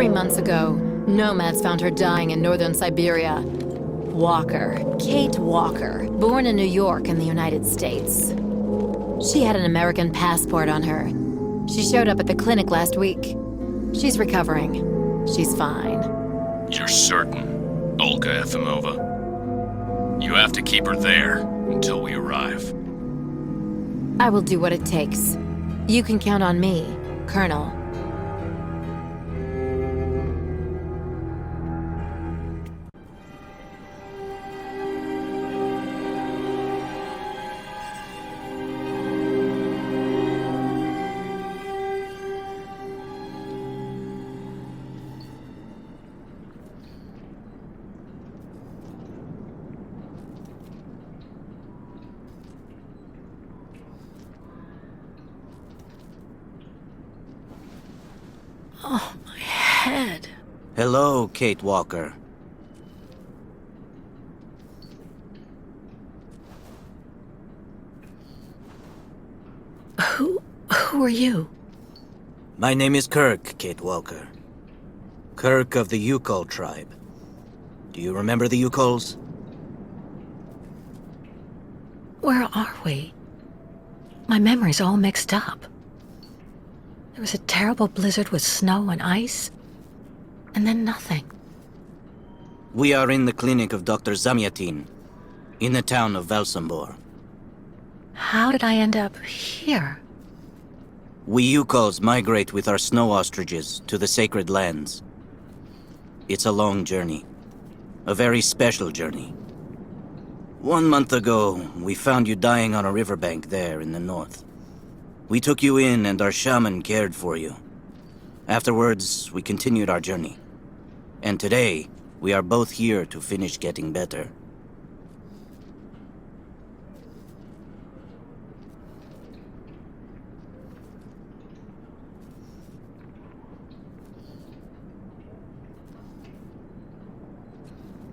3 months ago, nomads found her dying in northern Siberia. Walker, Kate Walker, born in New York in the United States. She had an American passport on her. She showed up at the clinic last week. She's recovering. She's fine. You're certain, Olga Efimova? You have to keep her there until we arrive. I will do what it takes. You can count on me, Colonel. Oh, my head. Hello, Kate Walker. Who are you? My name is Kirk, Kate Walker. Kirk of the Yukol tribe. Do you remember the Yukols? Where are we? My memory's all mixed up. There was a terrible blizzard with snow and ice, and then nothing. We are in the clinic of Dr. Zamyatin, in the town of Valsambor. How did I end up here? We Yukols migrate with our snow ostriches to the sacred lands. It's a long journey. A very special journey. 1 month ago, we found you dying on a riverbank there in the north. We took you in and our shaman cared for you. Afterwards, we continued our journey. And today, we are both here to finish getting better.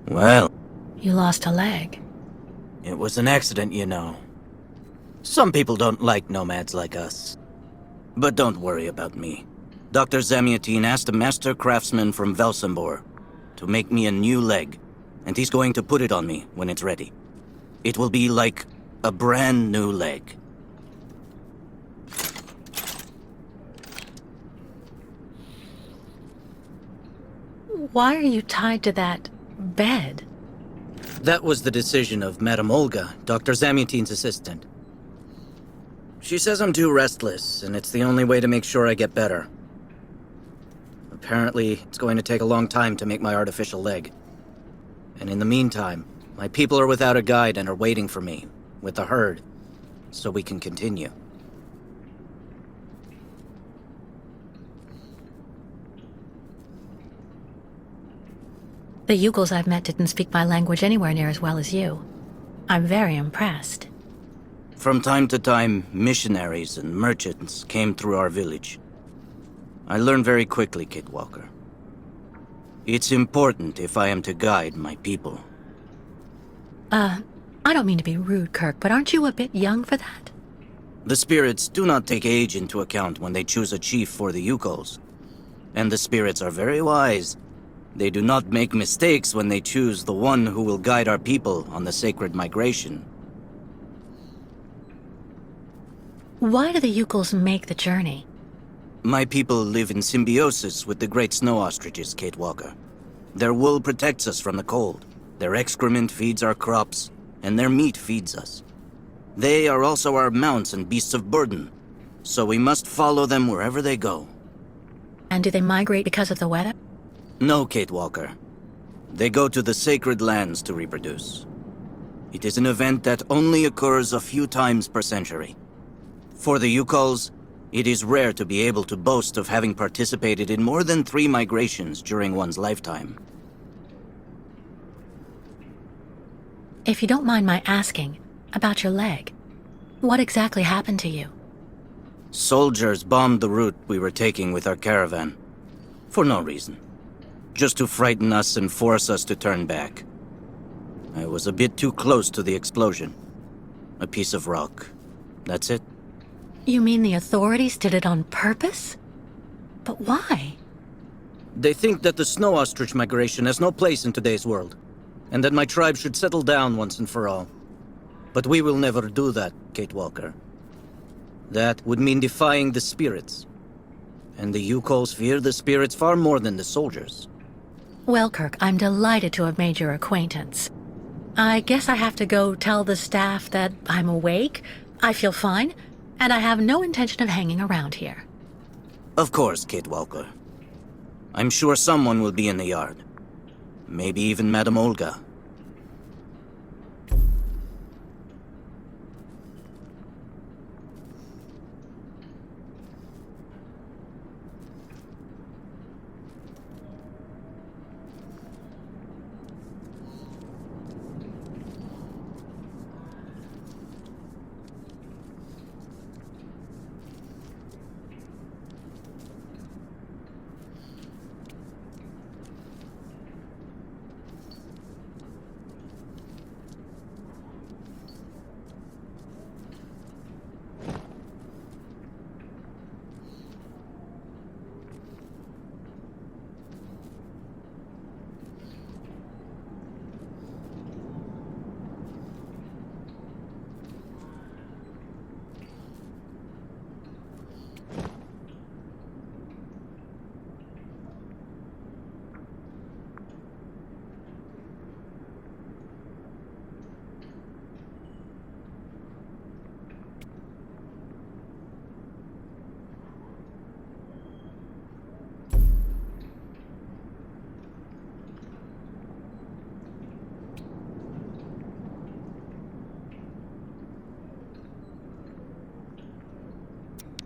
Well, You lost a leg. it was an accident, you know. Some people don't like nomads like us. But don't worry about me. Dr. Zamyatin asked a master craftsman from Valsambor to make me a new leg, and he's going to put it on me when it's ready. It will be like a brand new leg. Why are you tied to that bed? That was the decision of Madame Olga, Dr. Zamyatin's assistant. She says I'm too restless, and it's the only way to make sure I get better. Apparently, it's going to take a long time to make my artificial leg. And in the meantime, my people are without a guide and are waiting for me, with the herd, so we can continue. The Yugols I've met didn't speak my language anywhere near as well as you. I'm very impressed. From time to time, missionaries and merchants came through our village. I learned very quickly, Kate Walker. It's important if I am to guide my people. I don't mean to be rude, Kirk, but aren't you a bit young for that? The spirits do not take age into account when they choose a chief for the Yukols. And the spirits are very wise. They do not make mistakes when they choose the one who will guide our people on the sacred migration. Why do the Yugols make the journey? My people live in symbiosis with the great snow ostriches, Kate Walker. Their wool protects us from the cold. Their excrement feeds our crops, and their meat feeds us. They are also our mounts and beasts of burden, so we must follow them wherever they go. And do they migrate because of the weather? No, Kate Walker. They go to the sacred lands to reproduce. It is an event that only occurs a few times per century. For the Yukols, it is rare to be able to boast of having participated in more than 3 migrations during one's lifetime. If you don't mind my asking, about your leg, what exactly happened to you? Soldiers bombed the route we were taking with our caravan. For no reason. Just to frighten us and force us to turn back. I was a bit too close to the explosion. A piece of rock. That's it. You mean the authorities did it on purpose? But why? They think that the snow ostrich migration has no place in today's world, and that my tribe should settle down once and for all. But we will never do that, Kate Walker. That would mean defying the spirits. And the Yukos fear the spirits far more than the soldiers. Well, Kirk, I'm delighted to have made your acquaintance. I guess I have to go tell the staff that I'm awake, I feel fine, and I have no intention of hanging around here. Of course, Kate Walker. I'm sure someone will be in the yard. Maybe even Madame Olga.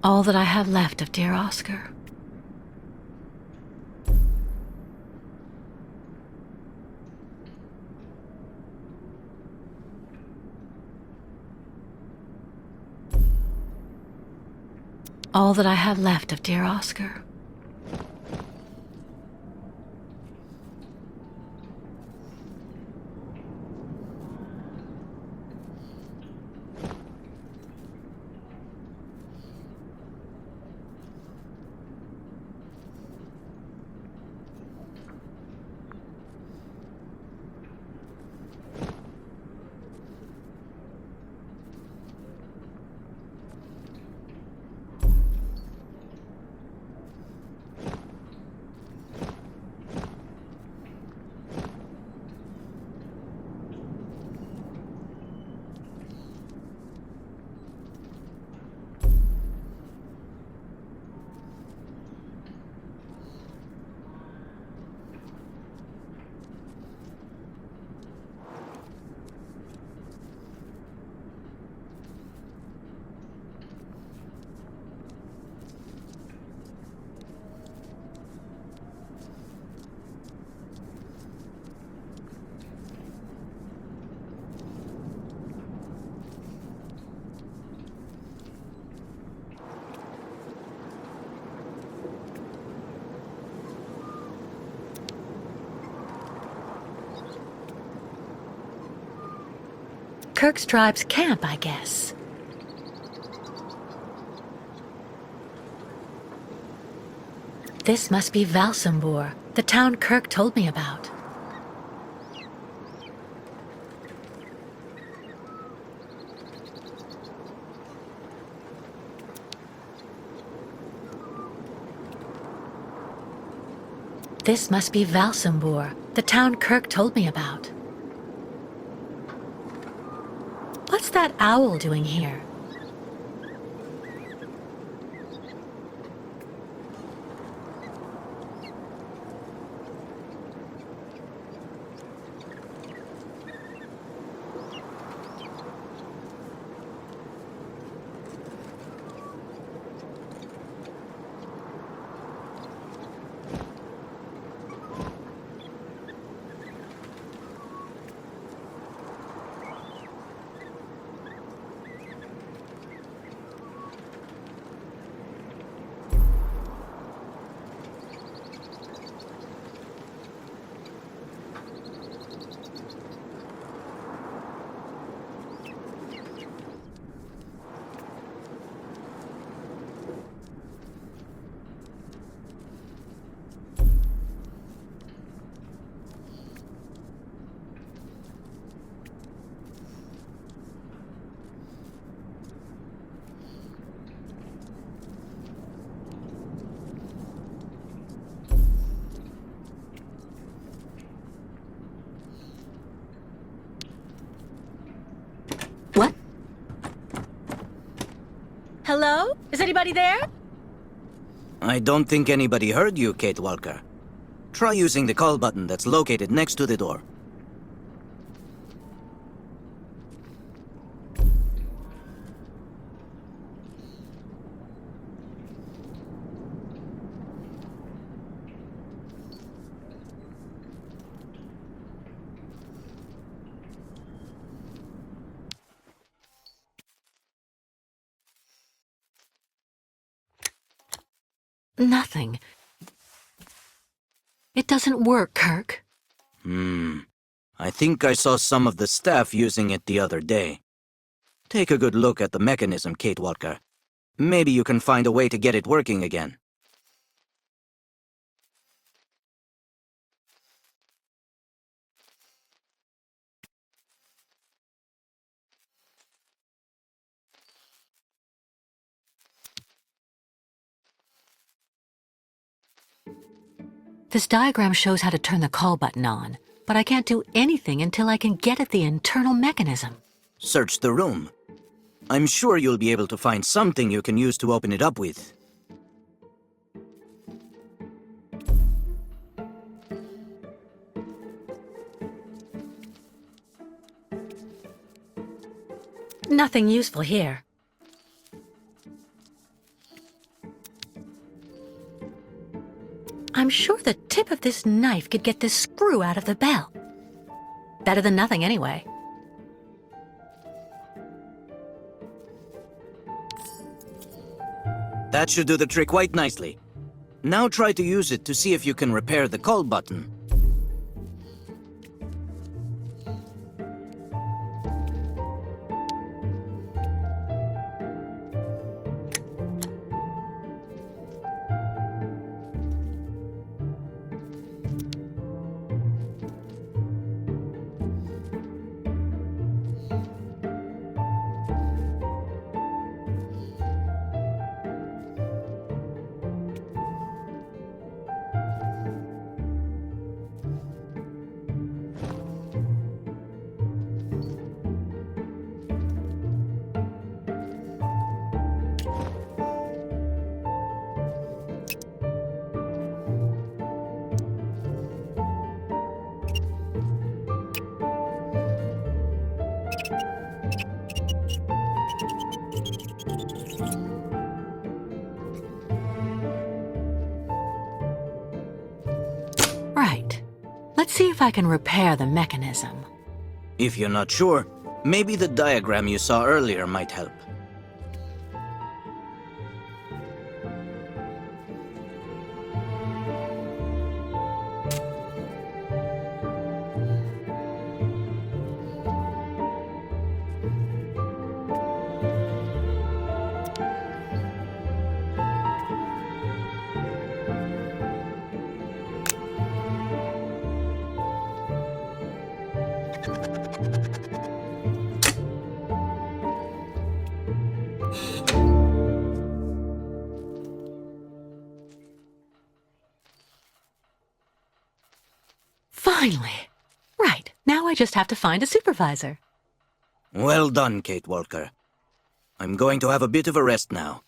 All that I have left of dear Oscar. All that I have left of dear Oscar. Kirk's tribe's camp, I guess. This must be Valsambor, the town Kirk told me about. This must be Valsambor, the town Kirk told me about. What's that owl doing here? Hello? Is anybody there? I don't think anybody heard you, Kate Walker. Try using the call button that's located next to the door. Nothing. It doesn't work, Kirk. I think I saw some of the staff using it the other day. Take a good look at the mechanism, Kate Walker. Maybe you can find a way to get it working again. This diagram shows how to turn the call button on, but I can't do anything until I can get at the internal mechanism. Search the room. I'm sure you'll be able to find something you can use to open it up with. Nothing useful here. I'm sure the tip of this knife could get this screw out of the bell. Better than nothing, anyway. That should do the trick quite nicely. Now try to use it to see if you can repair the call button. Right. Let's see if I can repair the mechanism. If you're not sure, maybe the diagram you saw earlier might help. Finally! Right, now I just have to find a supervisor. Well done, Kate Walker. I'm going to have a bit of a rest now.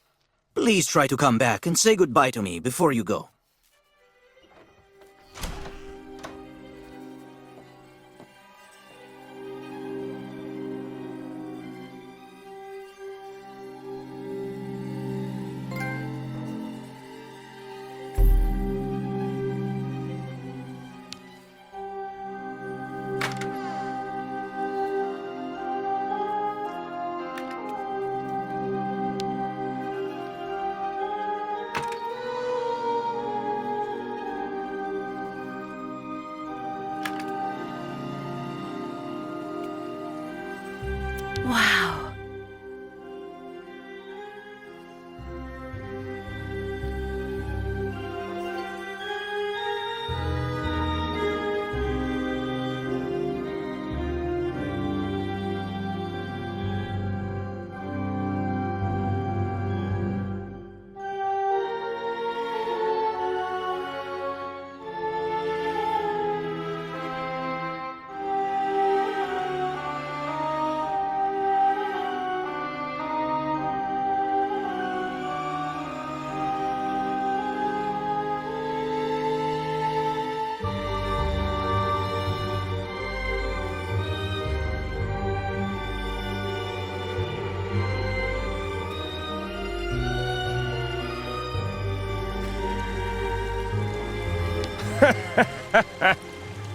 Please try to come back and say goodbye to me before you go. Wow.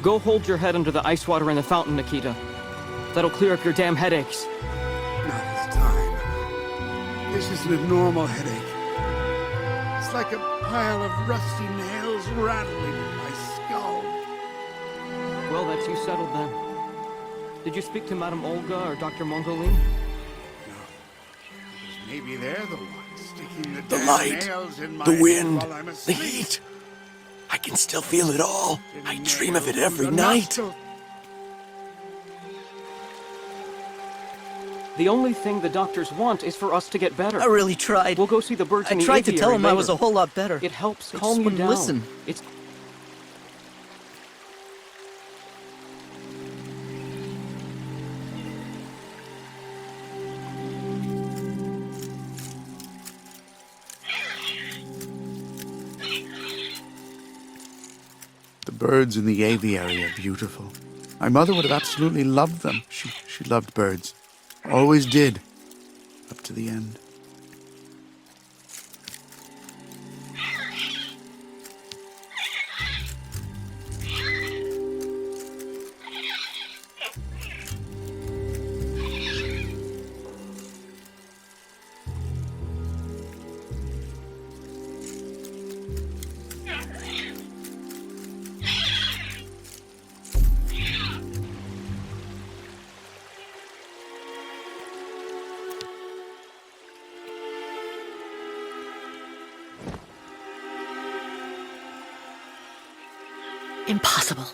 Go hold your head under the ice water in the fountain, Nikita. That'll clear up your damn headaches. Not this time. This isn't a normal headache. It's like a pile of rusty nails rattling in my skull. Well, that's you settled then. Did you speak to Madame Olga or Dr. Mongolin? Maybe they're the ones sticking the The damn light, nails in my the head wind, while I'm the asleep. heat. I can still feel it all. I dream of it Nails every in the night. nostril. The only thing the doctors want is for us to get better. I really tried. We'll go see the birds I in the tried to tell aviary him I was later. a whole lot better. It helps They calm just you wouldn't down. listen. It's The birds in the aviary are beautiful. My mother would have absolutely loved them. She loved birds. Always did. Up to the end. Impossible.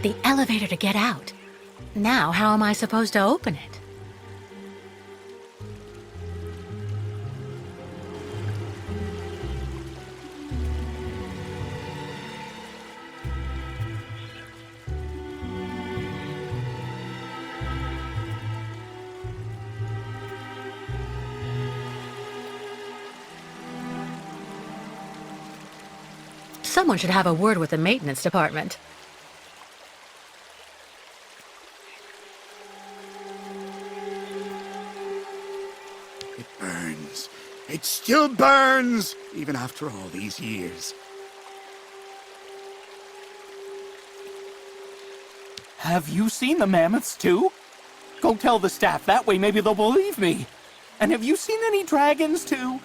The elevator to get out. Now, how am I supposed to open it? Someone should have a word with the maintenance department. It burns. It still burns, even after all these years. Have you seen the mammoths too? Go tell the staff, that way maybe they'll believe me. And have you seen any dragons too?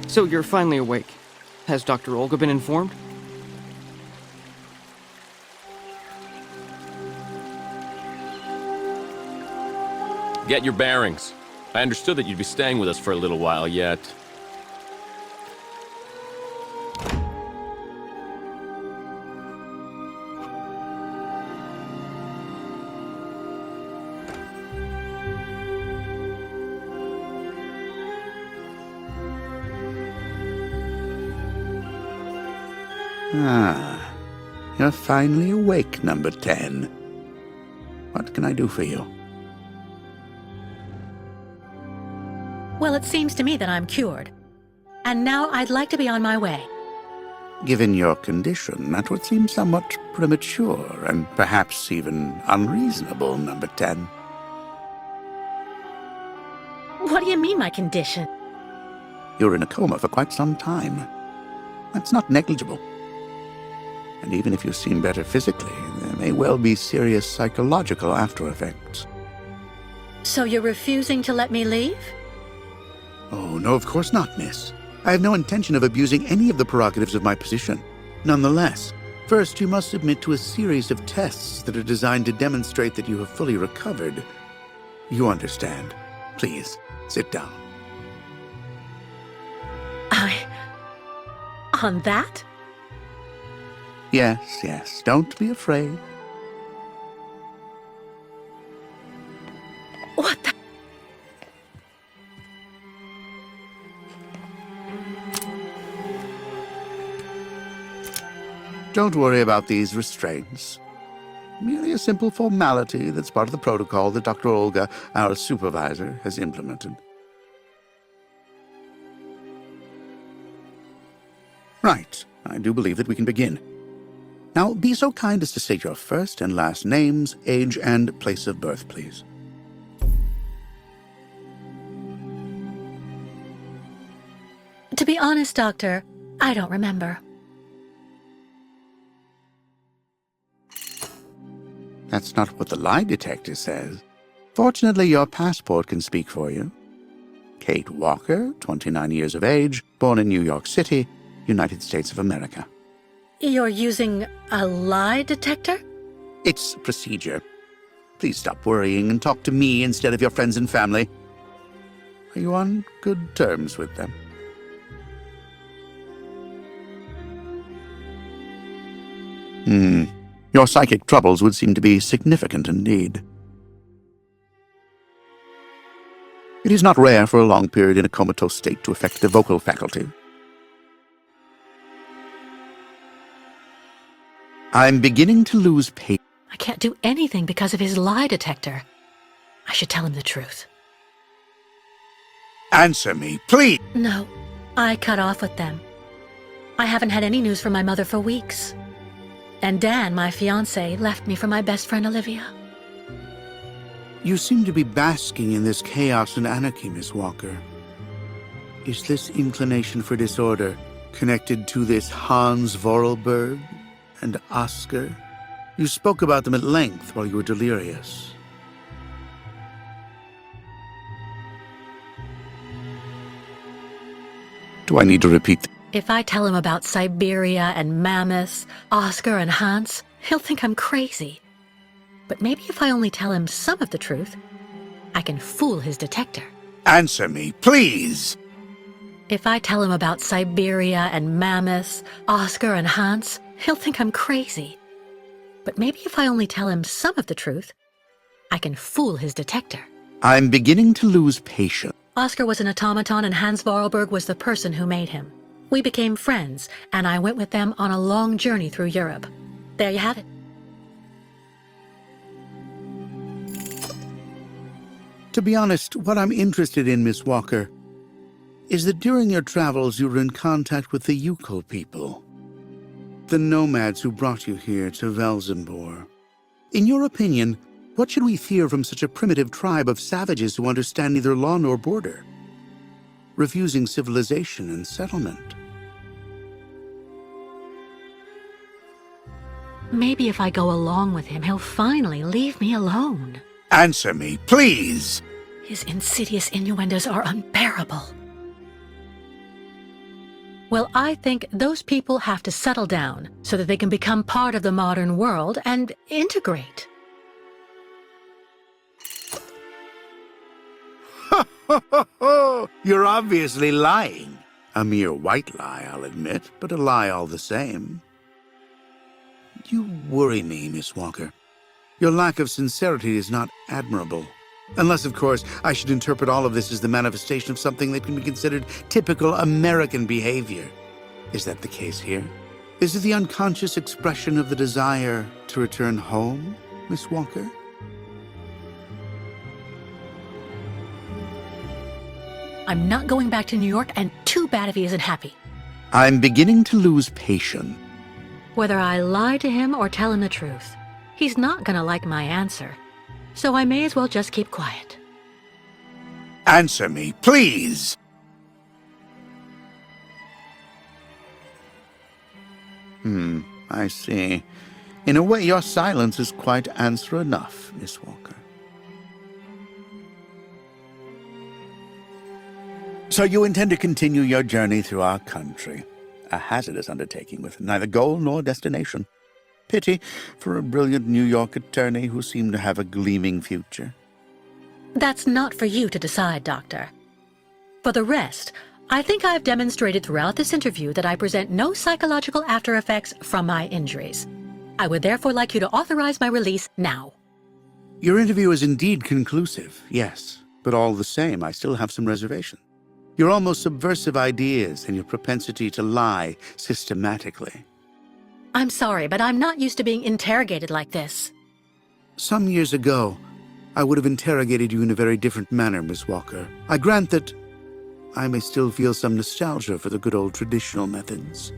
So you're finally awake. Has Dr. Olga been informed? Get your bearings. I understood that you'd be staying with us for a little while yet. Ah, you're finally awake, number 10. What can I do for you? Well, it seems to me that I'm cured. And now I'd like to be on my way. Given your condition, that would seem somewhat premature and perhaps even unreasonable, number 10. What do you mean, my condition? You're in a coma for quite some time. That's not negligible. And even if you seem better physically, there may well be serious psychological after effects. So you're refusing to let me leave? Oh, no, of course not, miss. I have no intention of abusing any of the prerogatives of my position. Nonetheless, first you must submit to a series of tests that are designed to demonstrate that you have fully recovered. You understand. Please, sit down. On that? Yes, yes, don't be afraid. What the? Don't worry about these restraints. Merely a simple formality that's part of the protocol that Dr. Olga, our supervisor, has implemented. Right. I do believe that we can begin. Now, be so kind as to state your first and last names, age, and place of birth, please. To be honest, Doctor, I don't remember. That's not what the lie detector says. Fortunately, your passport can speak for you. Kate Walker, 29 years of age, born in New York City, United States of America. You're using a lie detector? It's procedure. Please stop worrying and talk to me instead of your friends and family. Are you on good terms with them? Your psychic troubles would seem to be significant indeed. It is not rare for a long period in a comatose state to affect the vocal faculty. I'm beginning to lose patience. I can't do anything because of his lie detector. I should tell him the truth. Answer me, please! No, I cut off with them. I haven't had any news from my mother for weeks. And Dan, my fiancé, left me for my best friend Olivia. You seem to be basking in this chaos and anarchy, Miss Walker. Is this inclination for disorder connected to this Hans Vorarlberg and Oscar? You spoke about them at length while you were delirious. Do I need to repeat? If I tell him about Siberia and mammoths, Oscar and Hans, he'll think I'm crazy. But maybe if I only tell him some of the truth, I can fool his detector. Answer me, please! If I tell him about Siberia and mammoths, Oscar and Hans, he'll think I'm crazy. But maybe if I only tell him some of the truth, I can fool his detector. I'm beginning to lose patience. Oscar was an automaton and Hans Vorarlberg was the person who made him. We became friends, and I went with them on a long journey through Europe. There you have it. To be honest, what I'm interested in, Miss Walker, is that during your travels you were in contact with the Yuko people, the nomads who brought you here to Velzenbor. In your opinion, what should we fear from such a primitive tribe of savages who understand neither law nor border, refusing civilization and settlement? Maybe if I go along with him, he'll finally leave me alone. Answer me, please! His insidious innuendos are unbearable. Well, I think those people have to settle down so that they can become part of the modern world and integrate. You're obviously lying. A mere white lie, I'll admit, but a lie all the same. You worry me, Miss Walker. Your lack of sincerity is not admirable. Unless, of course, I should interpret all of this as the manifestation of something that can be considered typical American behavior. Is that the case here? Is it the unconscious expression of the desire to return home, Miss Walker? I'm not going back to New York, and too bad if he isn't happy. I'm beginning to lose patience. Whether I lie to him or tell him the truth, he's not gonna like my answer. So I may as well just keep quiet. Answer me, please! I see. In a way, your silence is quite answer enough, Miss Walker. So you intend to continue your journey through our country. A hazardous undertaking with neither goal nor destination. Pity for a brilliant New York attorney who seemed to have a gleaming future. That's not for you to decide, Doctor. For the rest, I think I've demonstrated throughout this interview that I present no psychological after effects from my injuries. I would therefore like you to authorize my release now. Your interview is indeed conclusive, yes. But all the same, I still have some reservations. Your almost subversive ideas and your propensity to lie systematically. I'm sorry, but I'm not used to being interrogated like this. Some years ago, I would have interrogated you in a very different manner, Miss Walker. I grant that I may still feel some nostalgia for the good old traditional methods.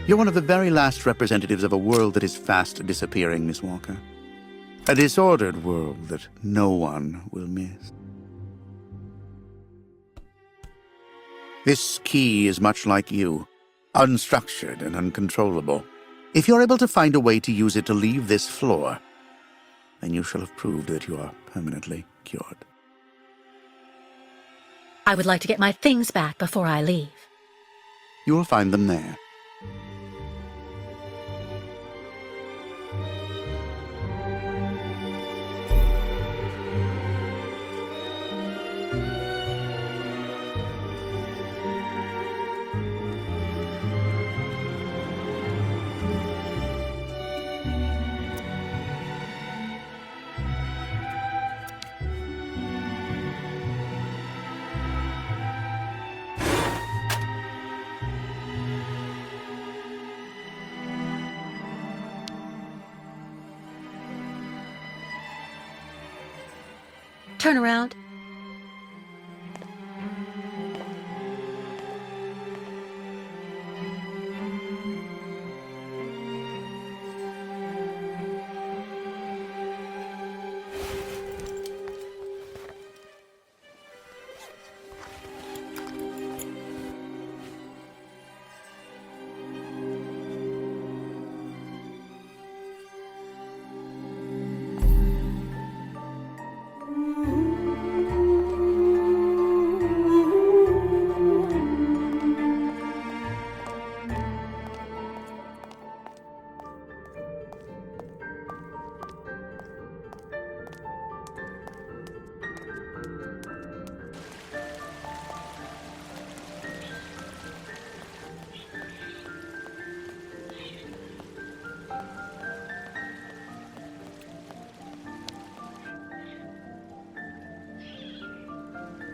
You're one of the very last representatives of a world that is fast disappearing, Miss Walker. A disordered world that no one will miss. This key is much like you, unstructured and uncontrollable. If you're able to find a way to use it to leave this floor, then you shall have proved that you are permanently cured. I would like to get my things back before I leave. You will find them there. Turn around.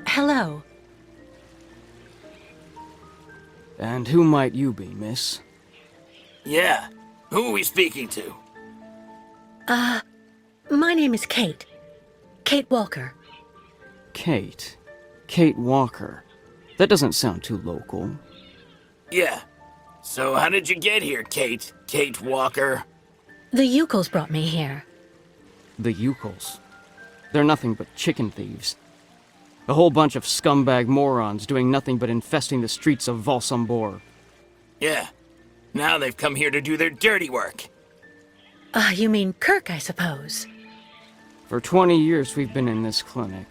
Hello. And who might you be, miss? Yeah. Who are we speaking to? My name is Kate. Kate Walker. Kate. Kate Walker. That doesn't sound too local. Yeah. So how did you get here, Kate? Kate Walker? The Yukos brought me here. The Yukos. They're nothing but chicken thieves. A whole bunch of scumbag morons doing nothing but infesting the streets of Valsambor. Yeah. Now they've come here to do their dirty work. You mean Kirk, I suppose. For 20 years we've been in this clinic.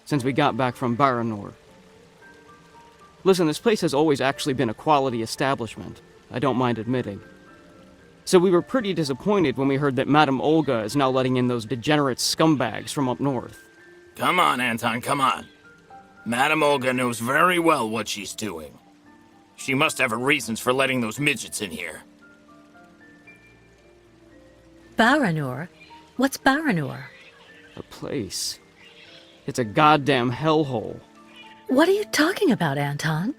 Since we got back from Baranor. Listen, this place has always actually been a quality establishment. I don't mind admitting. So we were pretty disappointed when we heard that Madame Olga is now letting in those degenerate scumbags from up north. Come on, Anton, come on. Madame Olga knows very well what she's doing. She must have her reasons for letting those midgets in here. Baranor? What's Baranor? A place. It's a goddamn hellhole. What are you talking about, Anton?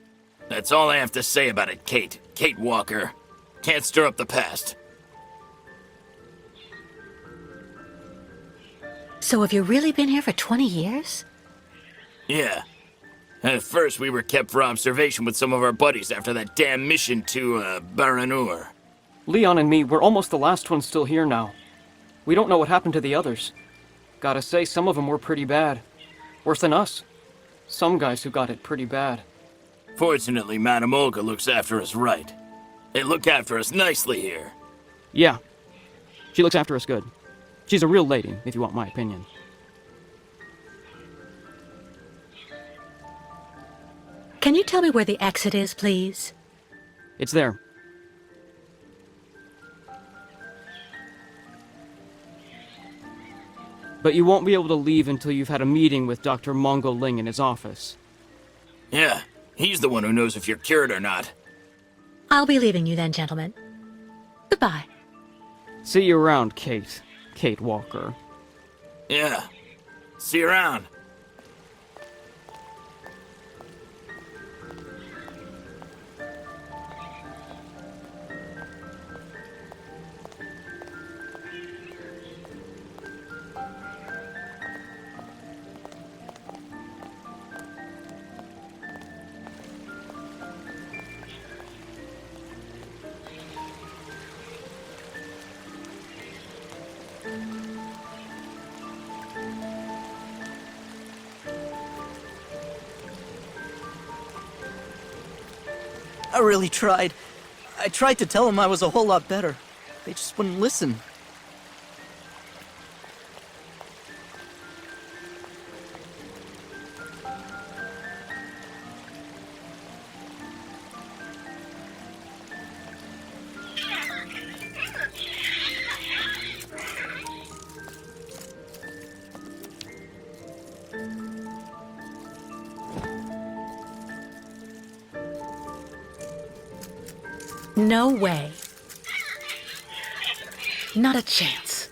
That's all I have to say about it, Kate. Kate Walker. Can't stir up the past. So have you really been here for 20 years? Yeah. At first, we were kept for observation with some of our buddies after that damn mission to, Baranur. Leon and me, we're almost the last ones still here now. We don't know what happened to the others. Gotta say, some of them were pretty bad. Worse than us. Some guys who got it pretty bad. Fortunately, Madame Olga looks after us right. They look after us nicely here. Yeah. She looks after us good. She's a real lady, if you want my opinion. Can you tell me where the exit is, please? It's there. But you won't be able to leave until you've had a meeting with Dr. Mongo Ling in his office. Yeah, he's the one who knows if you're cured or not. I'll be leaving you then, gentlemen. Goodbye. See you around, Kate. Kate Walker. Yeah. See you around. I really tried. I tried to tell them I was a whole lot better. They just wouldn't listen. No way. Not a chance.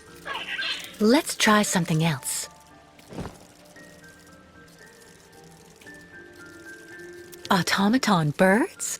Let's try something else. Automaton birds?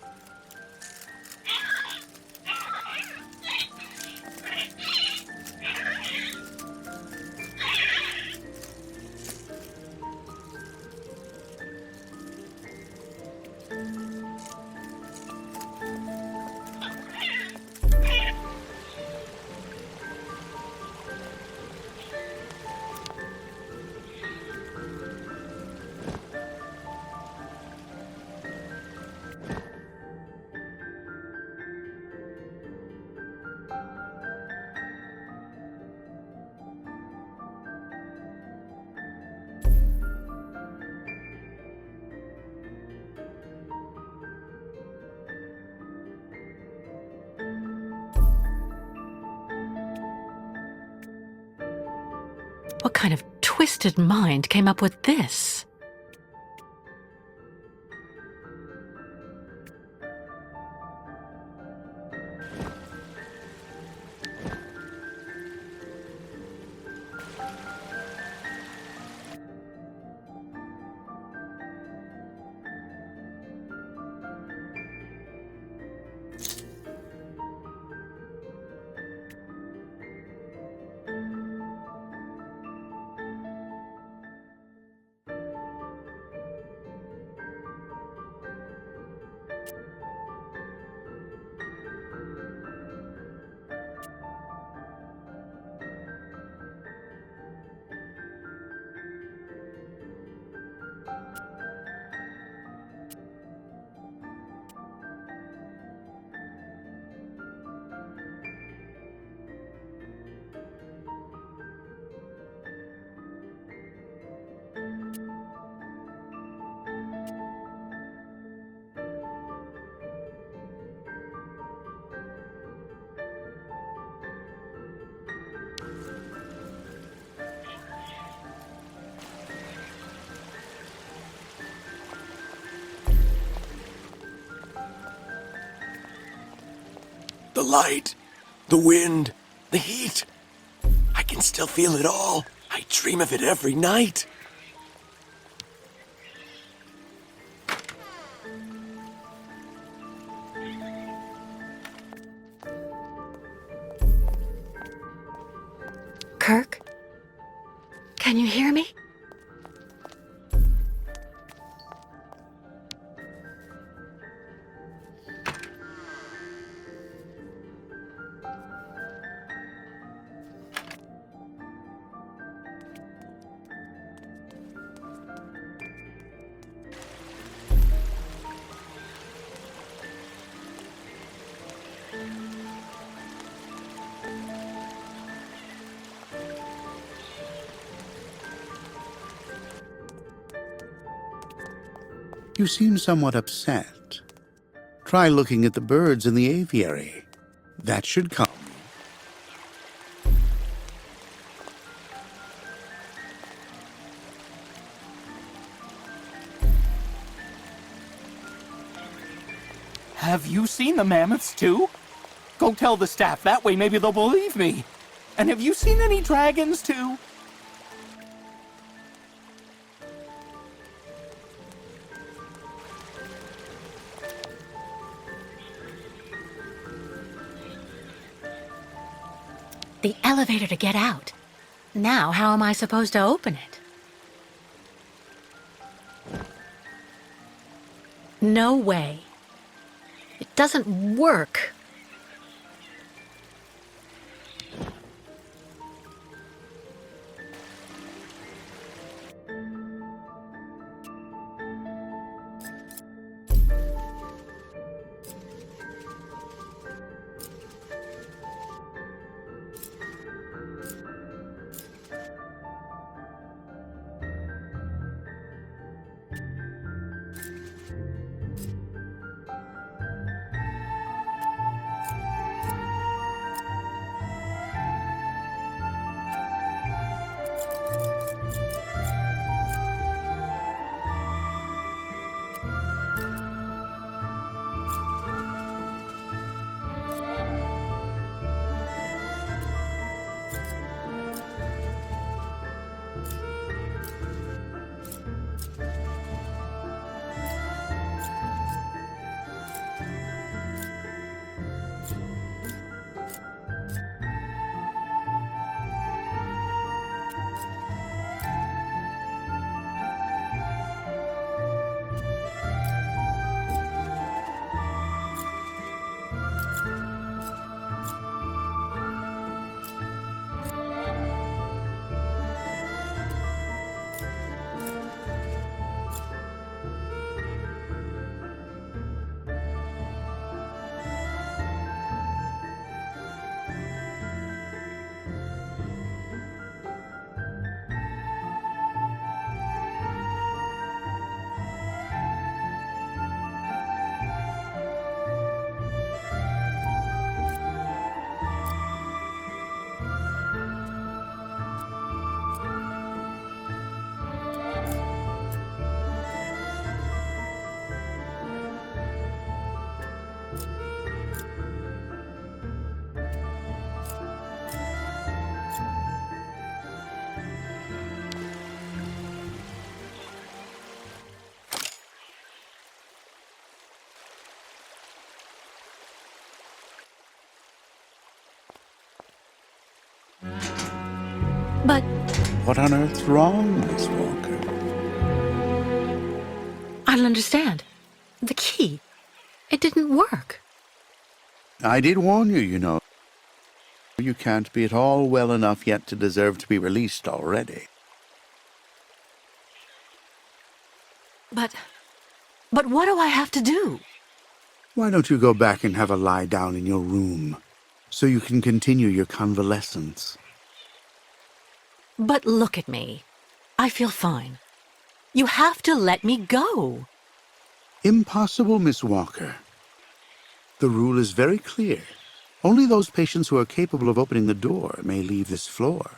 What kind of twisted mind came up with this? The light, the wind, the heat. I can still feel it all. I dream of it every night. Kirk? Can you hear me? You seem somewhat upset. Try looking at the birds in the aviary. That should calm you. Have you seen the mammoths too? Go tell the staff, that way maybe they'll believe me. And have you seen any dragons too? The elevator to get out. Now, how am I supposed to open it? No way. It doesn't work. But What on earth's wrong, Miss Walker? I don't understand. The key. It didn't work. I did warn you, you know. You can't be at all well enough yet to deserve to be released already. But what do I have to do? Why don't you go back and have a lie down in your room, so you can continue your convalescence? But look at me. I feel fine. You have to let me go. Impossible, Miss Walker. The rule is very clear. Only those patients who are capable of opening the door may leave this floor.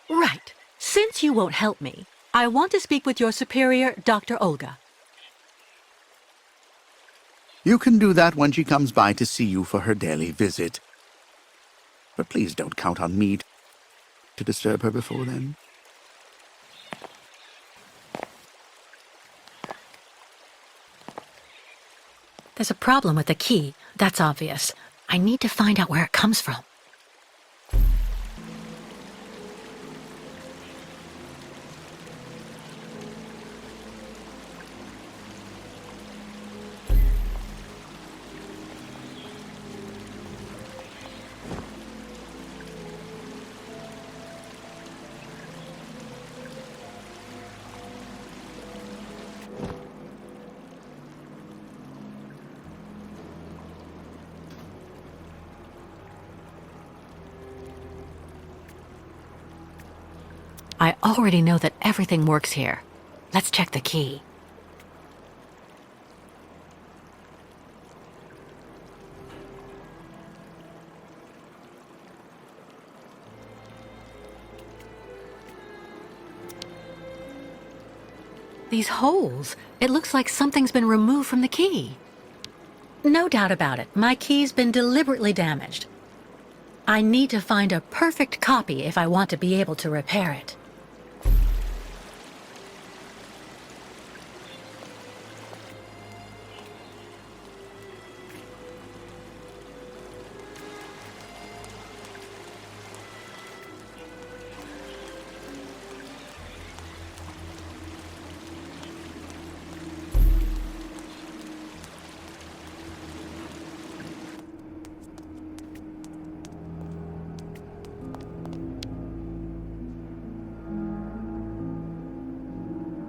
Right. Since you won't help me, I want to speak with your superior, Dr. Olga. You can do that when she comes by to see you for her daily visit. But please don't count on me to disturb her before then. There's a problem with the key, that's obvious. I need to find out where it comes from. I already know that everything works here. Let's check the key. These holes, it looks like something's been removed from the key. No doubt about it, my key's been deliberately damaged. I need to find a perfect copy if I want to be able to repair it.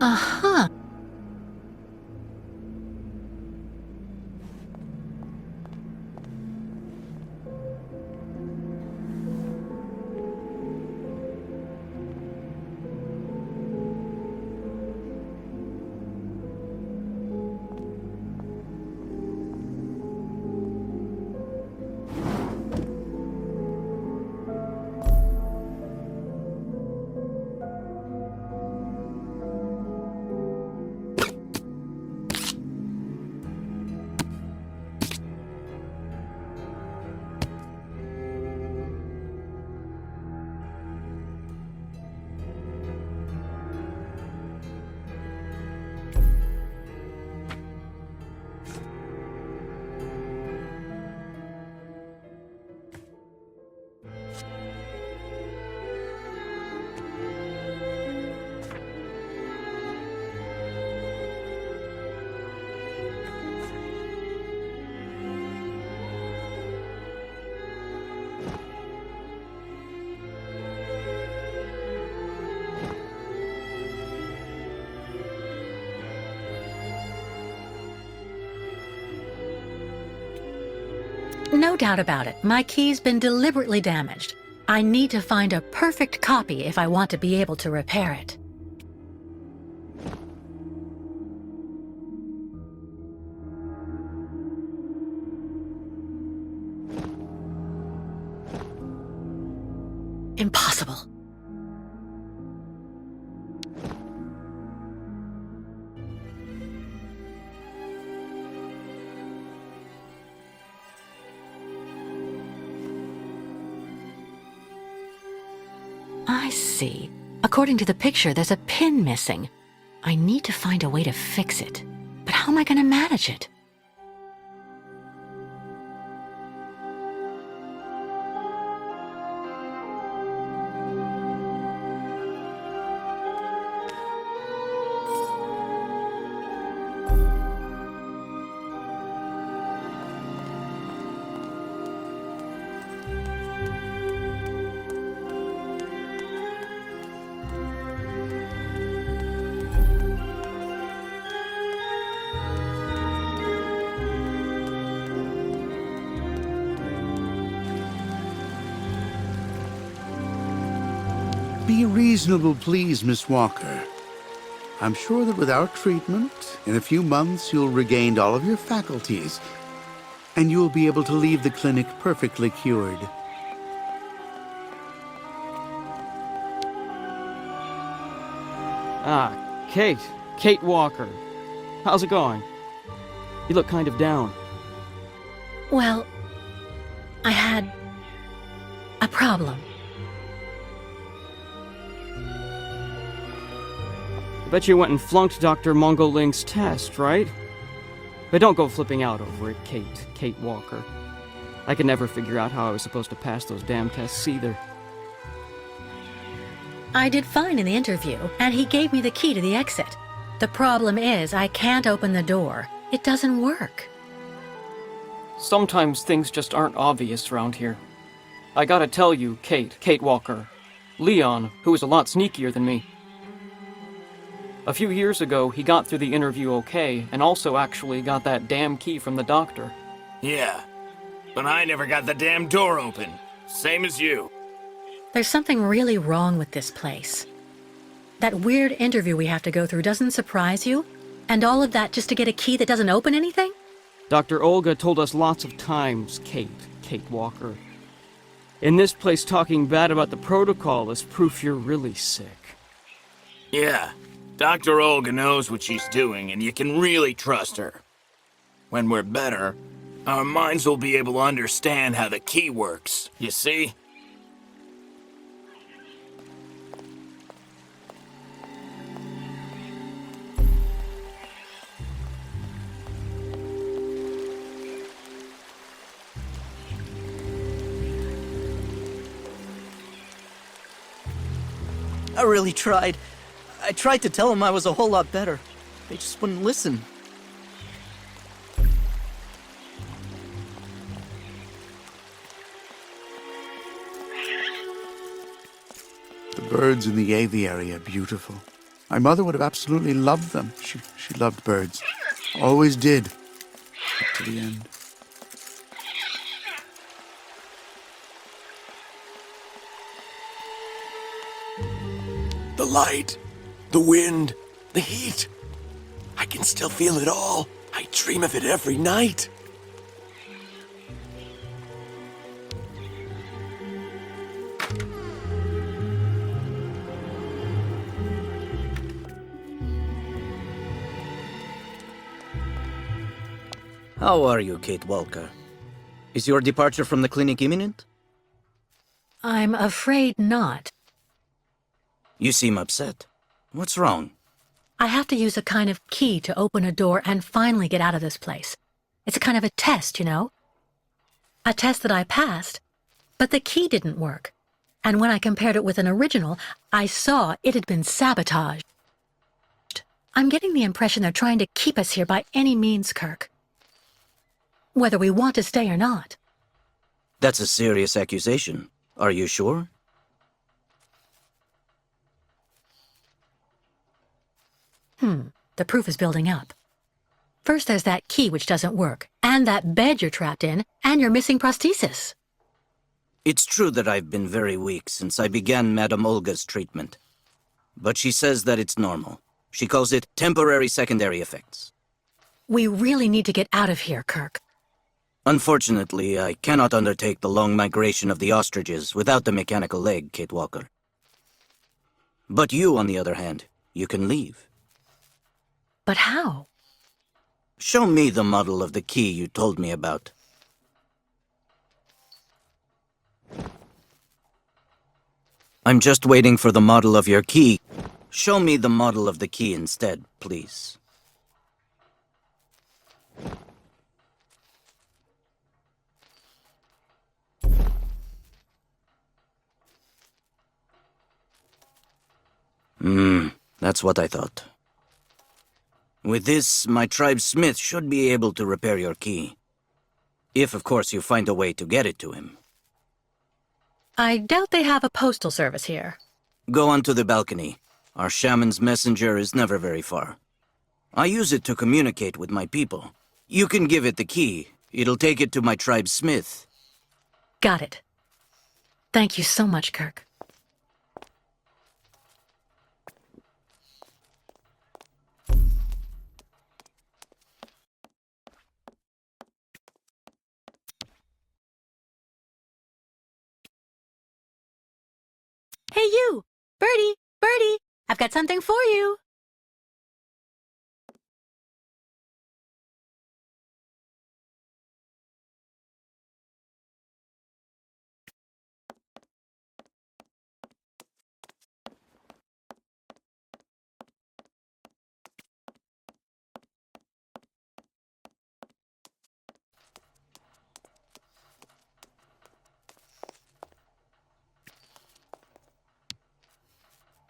Uh-huh. No doubt about it, my key's been deliberately damaged. I need to find a perfect copy if I want to be able to repair it. Impossible. I see. According to the picture, there's a pin missing. I need to find a way to fix it. But how am I going to manage it? Be reasonable, please, Miss Walker. I'm sure that with our treatment, in a few months you'll regain all of your faculties, and you'll be able to leave the clinic perfectly cured. Ah, Kate. Kate Walker. How's it going? You look kind of down. Well, I had a problem. I bet you went and flunked Dr. Mongoling's test, right? But don't go flipping out over it, Kate Walker. I could never figure out how I was supposed to pass those damn tests either. I did fine in the interview, and he gave me the key to the exit. The problem is, I can't open the door. It doesn't work. Sometimes things just aren't obvious around here. I gotta tell you, Kate Walker. Leon, who is a lot sneakier than me. A few years ago, he got through the interview okay, and also actually got that damn key from the doctor. Yeah, but I never got the damn door open. Same as you. There's something really wrong with this place. That weird interview we have to go through doesn't surprise you? And all of that just to get a key that doesn't open anything? Dr. Olga told us lots of times, Kate Walker. In this place, talking bad about the protocol is proof you're really sick. Yeah, Dr. Olga knows what she's doing, and you can really trust her. When we're better, our minds will be able to understand how the key works, you see? I really tried. I tried to tell them I was a whole lot better. They just wouldn't listen. The birds in the aviary are beautiful. My mother would have absolutely loved them. She loved birds. Always did. Up to the end. The light, the wind, the heat. I can still feel it all. I dream of it every night. How are you, Kate Walker? Is your departure from the clinic imminent? I'm afraid not. You seem upset. What's wrong? I have to use a kind of key to open a door and finally get out of this place. It's a kind of a test, you know? A test that I passed, but the key didn't work. And when I compared it with an original, I saw it had been sabotaged. I'm getting the impression they're trying to keep us here by any means, Kirk. Whether we want to stay or not. That's a serious accusation. Are you sure? The proof is building up. First there's that key which doesn't work, and that bed you're trapped in, and your missing prosthesis. It's true that I've been very weak since I began Madame Olga's treatment. But she says that it's normal. She calls it temporary secondary effects. We really need to get out of here, Kirk. Unfortunately, I cannot undertake the long migration of the ostriches without the mechanical leg, Kate Walker. But you, on the other hand, you can leave. But how? Show me the model of the key you told me about. I'm just waiting for the model of your key. Show me the model of the key instead, please. That's what I thought. With this, my tribe's smith should be able to repair your key. If, of course, you find a way to get it to him. I doubt they have a postal service here. Go onto the balcony. Our shaman's messenger is never very far. I use it to communicate with my people. You can give it the key. It'll take it to my tribe's smith. Got it. Thank you so much, Kirk. Hey, you! Birdie! Birdie! I've got something for you!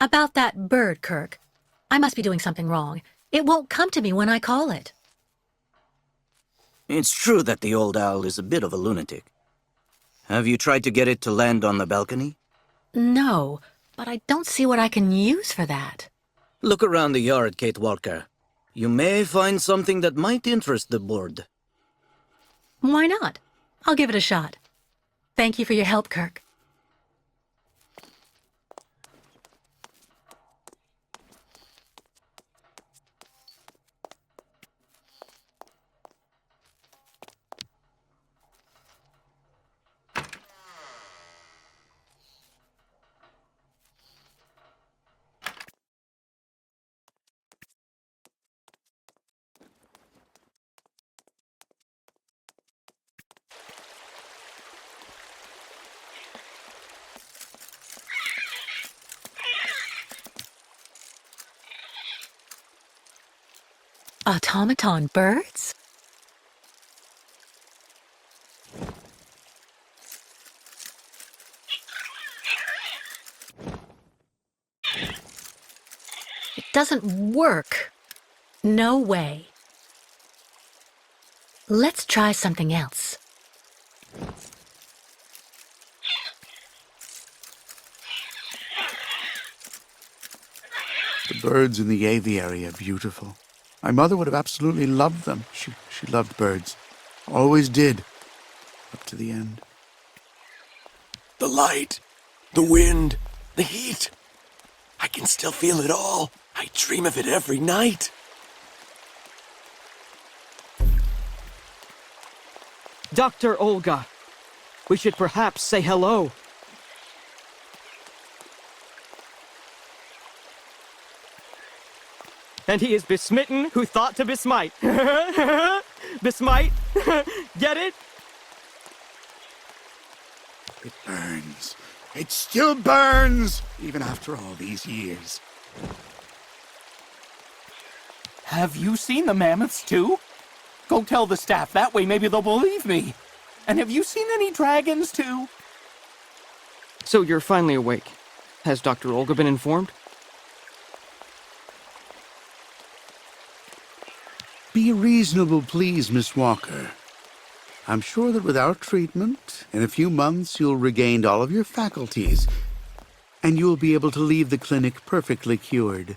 About that bird, Kirk. I must be doing something wrong. It won't come to me when I call it. It's true that the old owl is a bit of a lunatic. Have you tried to get it to land on the balcony? No, but I don't see what I can use for that. Look around the yard, Kate Walker. You may find something that might interest the board. Why not? I'll give it a shot. Thank you for your help, Kirk. Automaton birds? It doesn't work. No way. Let's try something else. The birds in the aviary are beautiful. My mother would have absolutely loved them. She loved birds. Always did. Up to the end. The light, the wind, the heat. I can still feel it all. I dream of it every night. Dr. Olga, we should perhaps say hello. And he is besmitten who thought to besmite. Besmite? Get it? It burns. It still burns, even after all these years. Have you seen the mammoths too? Go tell the staff, that way maybe they'll believe me. And have you seen any dragons too? So you're finally awake. Has Dr. Olga been informed? Be reasonable, please, Miss Walker. I'm sure that with our treatment, in a few months you'll regain all of your faculties, and you'll be able to leave the clinic perfectly cured.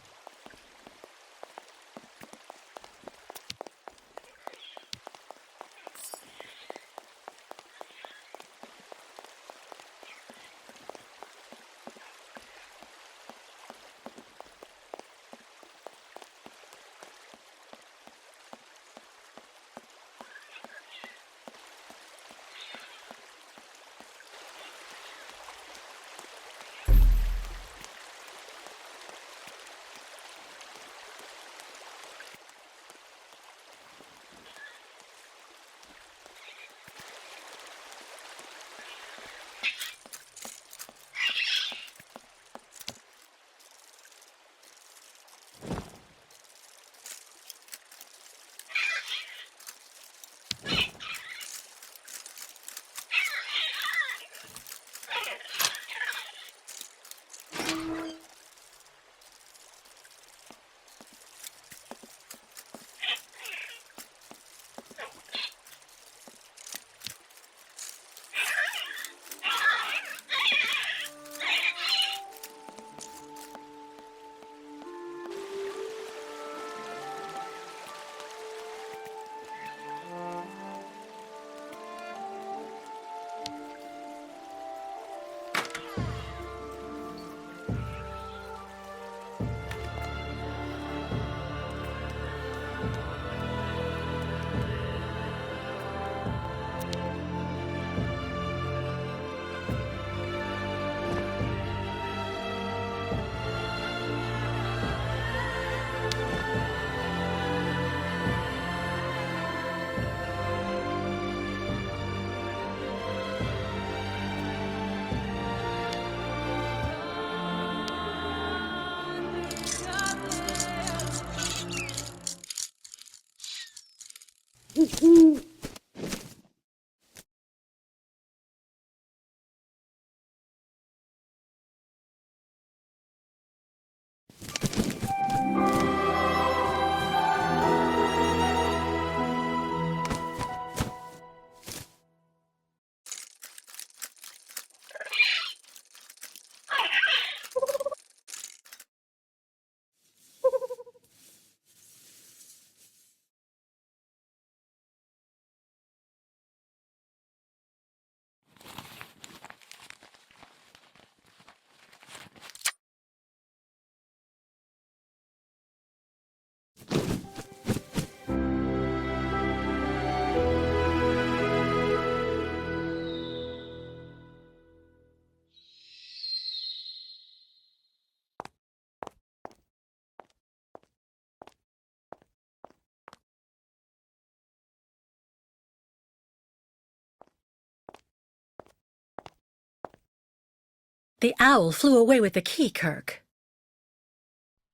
The owl flew away with the key, Kirk.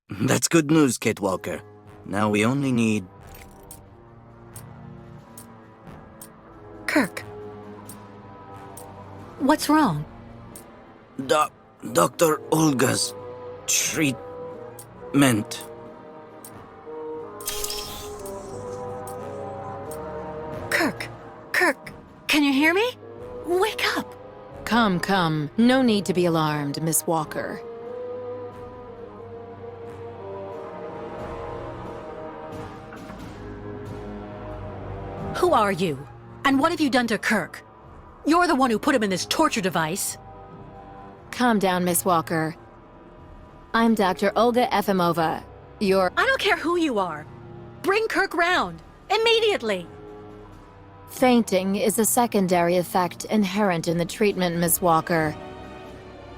That's good news, Kate Walker. Now we only need... Kirk. What's wrong? Dr. Olga's treatment. Kirk, can you hear me? Wake up! Come. No need to be alarmed, Miss Walker. Who are you? And what have you done to Kirk? You're the one who put him in this torture device. Calm down, Miss Walker. I'm Dr. Olga Efimova. I don't care who you are. Bring Kirk round. Immediately. Fainting is a secondary effect inherent in the treatment, Miss Walker.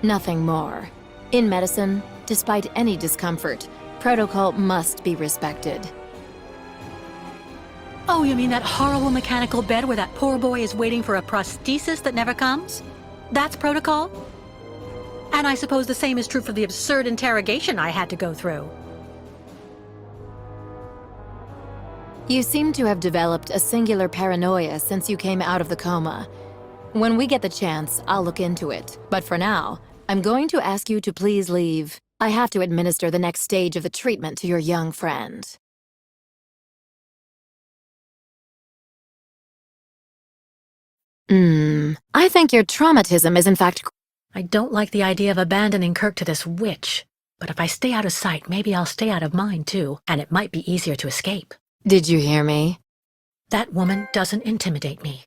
Nothing more. In medicine, despite any discomfort, protocol must be respected. Oh, you mean that horrible mechanical bed where that poor boy is waiting for a prosthesis that never comes? That's protocol? And I suppose the same is true for the absurd interrogation I had to go through. You seem to have developed a singular paranoia since you came out of the coma. When we get the chance, I'll look into it. But for now, I'm going to ask you to please leave. I have to administer the next stage of the treatment to your young friend. I think your traumatism is in fact... I don't like the idea of abandoning Kirk to this witch. But if I stay out of sight, maybe I'll stay out of mind too, and it might be easier to escape. Did you hear me? That woman doesn't intimidate me.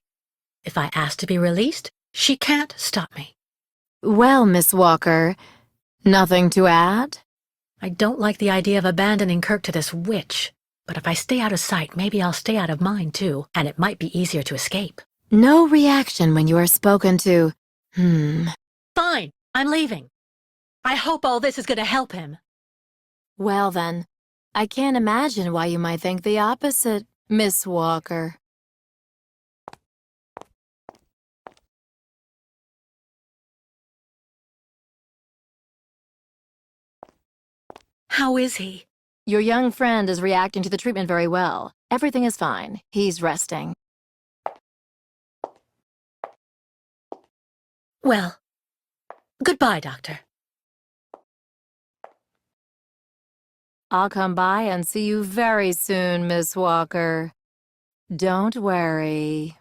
If I ask to be released, she can't stop me. Well, Miss Walker, nothing to add? I don't like the idea of abandoning Kirk to this witch. But if I stay out of sight, maybe I'll stay out of mind too, and it might be easier to escape. No reaction when you are spoken to. Fine, I'm leaving. I hope all this is going to help him. Well then, I can't imagine why you might think the opposite, Miss Walker. How is he? Your young friend is reacting to the treatment very well. Everything is fine. He's resting. Well, goodbye, Doctor. I'll come by and see you very soon, Miss Walker. Don't worry.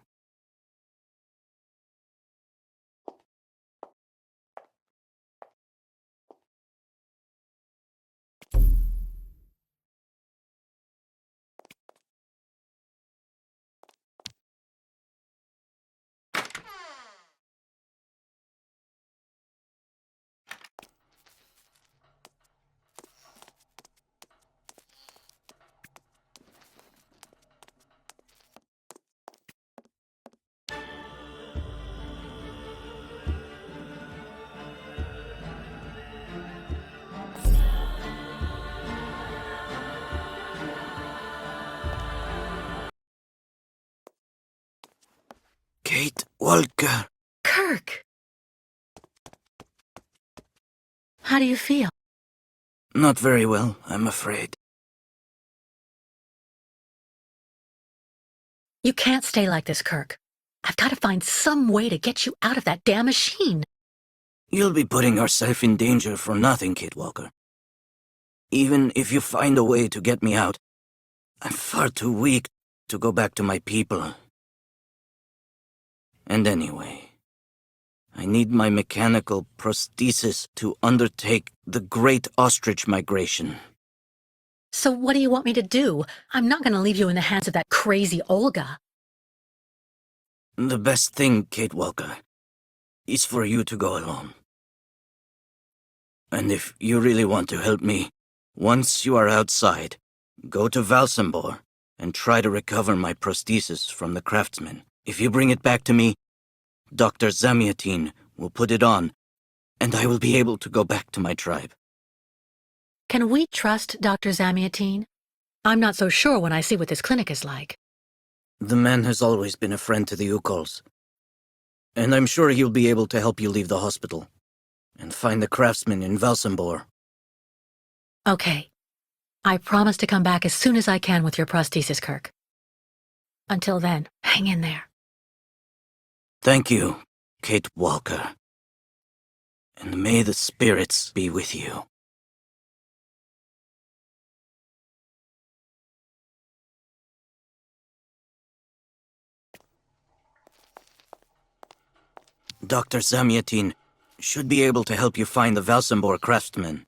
Kate Walker. Kirk! How do you feel? Not very well, I'm afraid. You can't stay like this, Kirk. I've got to find some way to get you out of that damn machine. You'll be putting yourself in danger for nothing, Kate Walker. Even if you find a way to get me out, I'm far too weak to go back to my people. And anyway, I need my mechanical prosthesis to undertake the Great Ostrich Migration. So what do you want me to do? I'm not going to leave you in the hands of that crazy Olga. The best thing, Kate Walker, is for you to go alone. And if you really want to help me, once you are outside, go to Valsambor and try to recover my prosthesis from the craftsman. If you bring it back to me, Dr. Zamiatin will put it on, and I will be able to go back to my tribe. Can we trust Dr. Zamiatin? I'm not so sure when I see what this clinic is like. The man has always been a friend to the Ukols, and I'm sure he'll be able to help you leave the hospital and find the craftsman in Valsambor. Okay. I promise to come back as soon as I can with your prosthesis, Kirk. Until then, hang in there. Thank you, Kate Walker. And may the spirits be with you. Dr. Zamiatin should be able to help you find the Valsambor craftsman.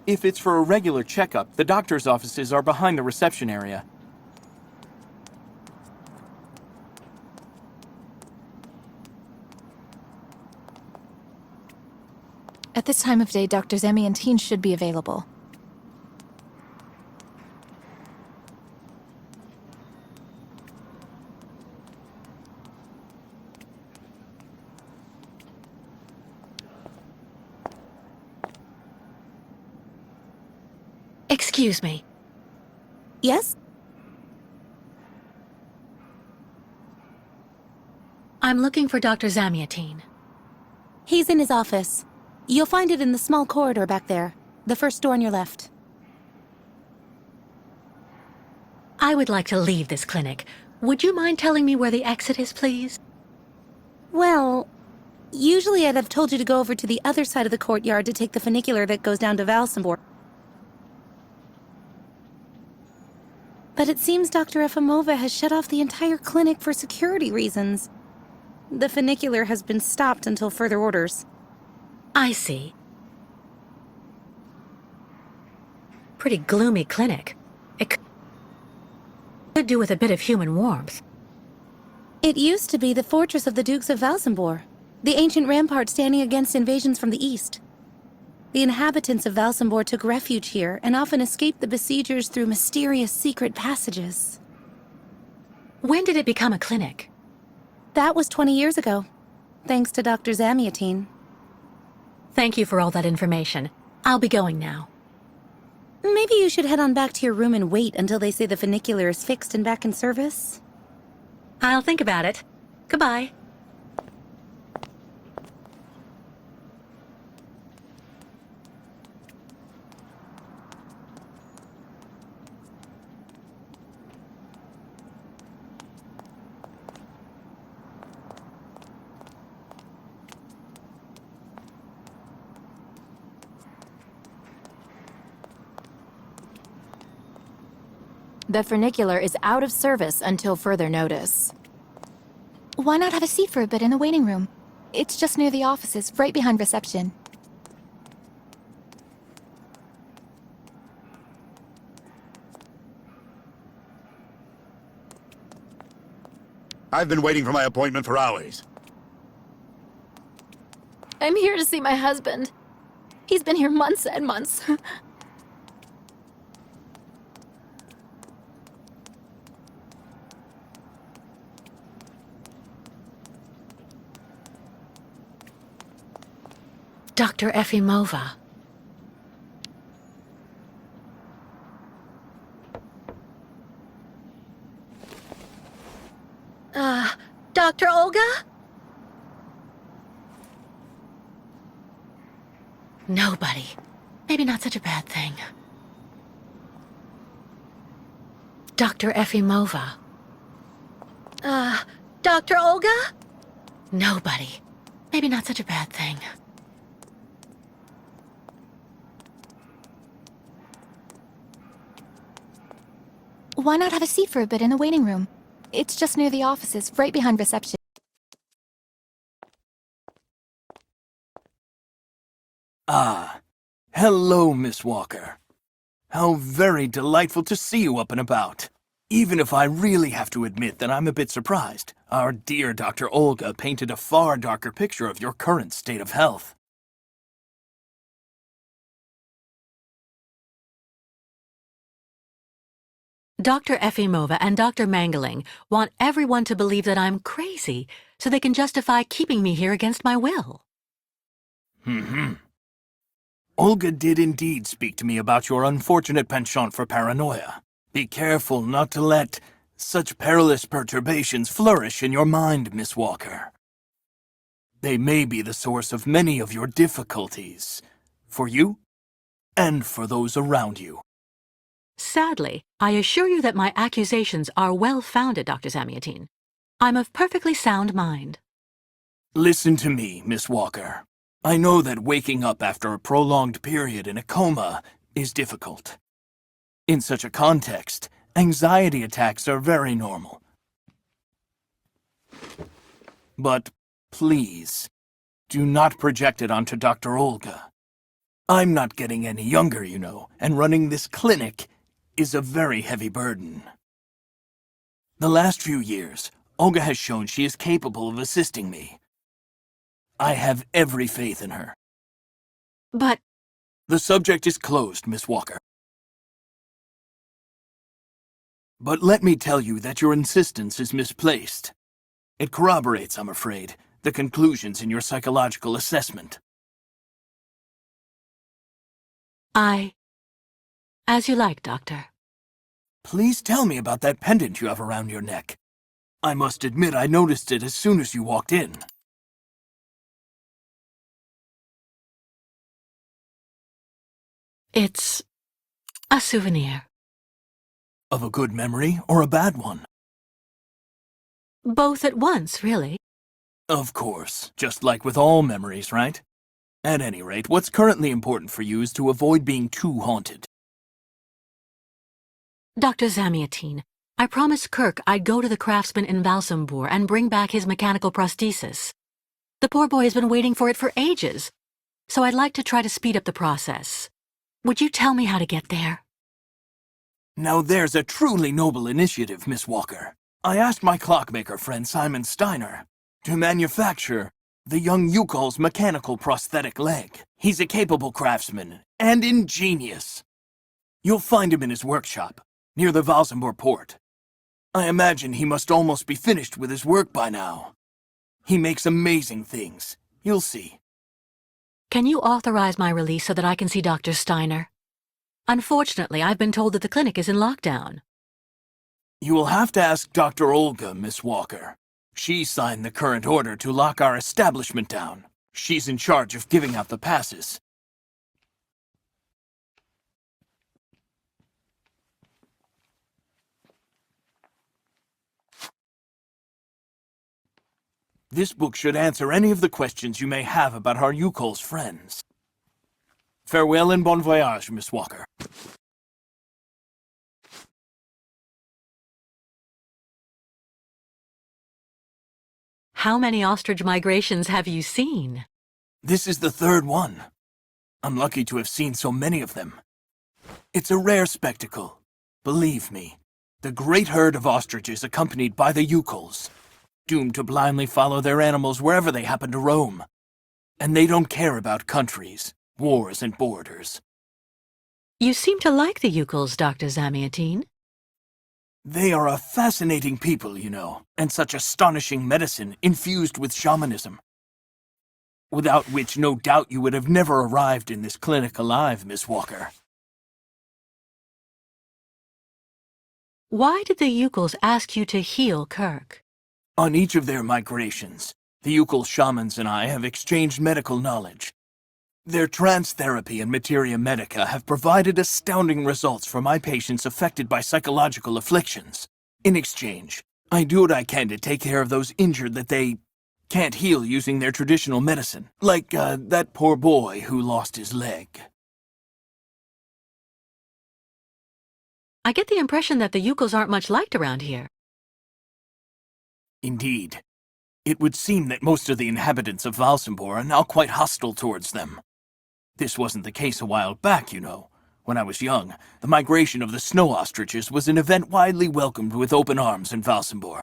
If it's for a regular checkup, the doctor's offices are behind the reception area. At this time of day, Dr. Zamiatin should be available. Excuse me. Yes? I'm looking for Dr. Zamiatin. He's in his office. You'll find it in the small corridor back there. The first door on your left. I would like to leave this clinic. Would you mind telling me where the exit is, please? Well, usually I'd have told you to go over to the other side of the courtyard to take the funicular that goes down to Valsambor. But it seems Dr. Efimova has shut off the entire clinic for security reasons. The funicular has been stopped until further orders. I see. Pretty gloomy clinic. It could do with a bit of human warmth. It used to be the fortress of the Dukes of Valsambor, the ancient rampart standing against invasions from the east. The inhabitants of Valsambor took refuge here and often escaped the besiegers through mysterious secret passages. When did it become a clinic? That was 20 years ago, thanks to Dr. Zamiatine. Thank you for all that information. I'll be going now. Maybe you should head on back to your room and wait until they say the funicular is fixed and back in service. I'll think about it. Goodbye. The funicular is out of service until further notice. Why not have a seat for a bit in the waiting room? It's just near the offices, right behind reception. I've been waiting for my appointment for hours. I'm here to see my husband. He's been here months and months. Dr. Efimova. Dr. Olga? Nobody. Maybe not such a bad thing. Dr. Efimova. Dr. Olga? Nobody. Maybe not such a bad thing. Why not have a seat for a bit in the waiting room? It's just near the offices, right behind reception. Ah, hello, Miss Walker. How very delightful to see you up and about. Even if I really have to admit that I'm a bit surprised, our dear Dr. Olga painted a far darker picture of your current state of health. Dr. Efimova and Dr. Mangling want everyone to believe that I'm crazy so they can justify keeping me here against my will. Olga did indeed speak to me about your unfortunate penchant for paranoia. Be careful not to let such perilous perturbations flourish in your mind, Miss Walker. They may be the source of many of your difficulties, for you and for those around you. Sadly, I assure you that my accusations are well-founded, Dr. Zamiatine. I'm of perfectly sound mind. Listen to me, Miss Walker. I know that waking up after a prolonged period in a coma is difficult. In such a context, anxiety attacks are very normal. But please, do not project it onto Dr. Olga. I'm not getting any younger, you know, and running this clinic is a very heavy burden. The last few years, Olga has shown she is capable of assisting me. I have every faith in her. But The subject is closed, Miss Walker. But let me tell you that your insistence is misplaced. It corroborates, I'm afraid, the conclusions in your psychological assessment. As you like, Doctor. Please tell me about that pendant you have around your neck. I must admit I noticed it as soon as you walked in. It's a souvenir. Of a good memory or a bad one? Both at once, really. Of course, just like with all memories, right? At any rate, what's currently important for you is to avoid being too haunted. Dr. Zamiatine, I promised Kirk I'd go to the craftsman in Valsambor and bring back his mechanical prosthesis. The poor boy has been waiting for it for ages, so I'd like to try to speed up the process. Would you tell me how to get there? Now there's a truly noble initiative, Miss Walker. I asked my clockmaker friend Simon Steiner to manufacture the young Yukol's mechanical prosthetic leg. He's a capable craftsman and ingenious. You'll find him in his workshop, near the Valsambor port. I imagine he must almost be finished with his work by now. He makes amazing things. You'll see. Can you authorize my release so that I can see Dr. Steiner? Unfortunately, I've been told that the clinic is in lockdown. You will have to ask Dr. Olga, Miss Walker. She signed the current order to lock our establishment down. She's in charge of giving out the passes. This book should answer any of the questions you may have about our Yukol's friends. Farewell and bon voyage, Miss Walker. How many ostrich migrations have you seen? This is the third one. I'm lucky to have seen so many of them. It's a rare spectacle. Believe me, the great herd of ostriches accompanied by the Yukols, doomed to blindly follow their animals wherever they happen to roam. And they don't care about countries, wars, and borders. You seem to like the Yukols, Dr. Zamiatine. They are a fascinating people, you know, and such astonishing medicine infused with shamanism. Without which, no doubt, you would have never arrived in this clinic alive, Miss Walker. Why did the Yukols ask you to heal Kirk? On each of their migrations, the Yukol shamans and I have exchanged medical knowledge. Their trance therapy and materia medica have provided astounding results for my patients affected by psychological afflictions. In exchange, I do what I can to take care of those injured that they can't heal using their traditional medicine, like that poor boy who lost his leg. I get the impression that the Yukols aren't much liked around here. Indeed. It would seem that most of the inhabitants of Valsambor are now quite hostile towards them. This wasn't the case a while back, you know. When I was young, the migration of the snow ostriches was an event widely welcomed with open arms in Valsambor.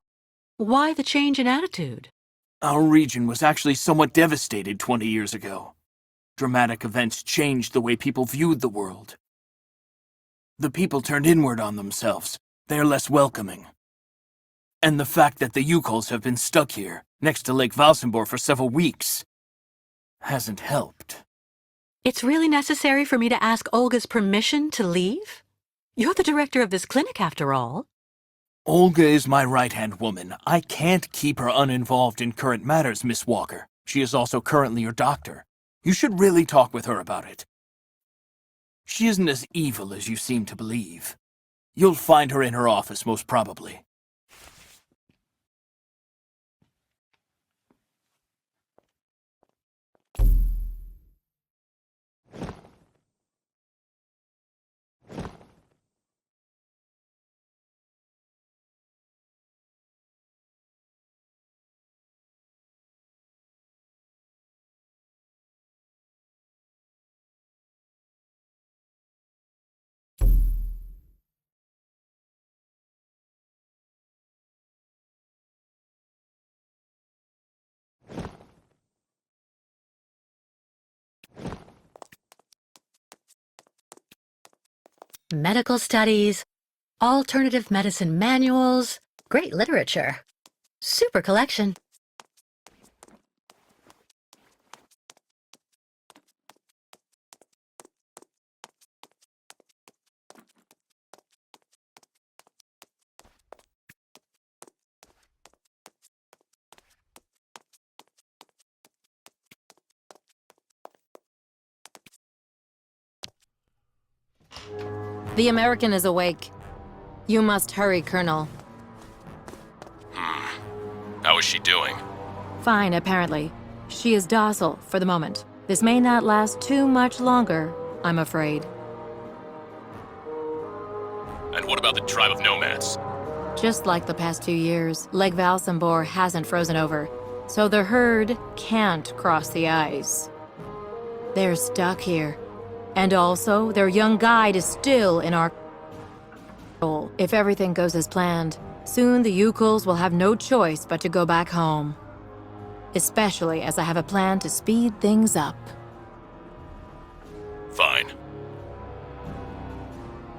Why the change in attitude? Our region was actually somewhat devastated 20 years ago. Dramatic events changed the way people viewed the world. The people turned inward on themselves. They are less welcoming. And the fact that the Yukols have been stuck here, next to Lake Valsambor for several weeks, hasn't helped. It's really necessary for me to ask Olga's permission to leave? You're the director of this clinic, after all. Olga is my right-hand woman. I can't keep her uninvolved in current matters, Miss Walker. She is also currently your doctor. You should really talk with her about it. She isn't as evil as you seem to believe. You'll find her in her office, most probably. Medical studies, alternative medicine manuals, great literature. Super collection. The American is awake. You must hurry, Colonel. How is she doing? Fine, apparently. She is docile for the moment. This may not last too much longer, I'm afraid. And what about the tribe of nomads? Just like the past 2 years, Lake Valsambor hasn't frozen over, so the herd can't cross the ice. They're stuck here. And also, their young guide is still in our control. If everything goes as planned, soon the Yukuls will have no choice but to go back home. Especially as I have a plan to speed things up. Fine.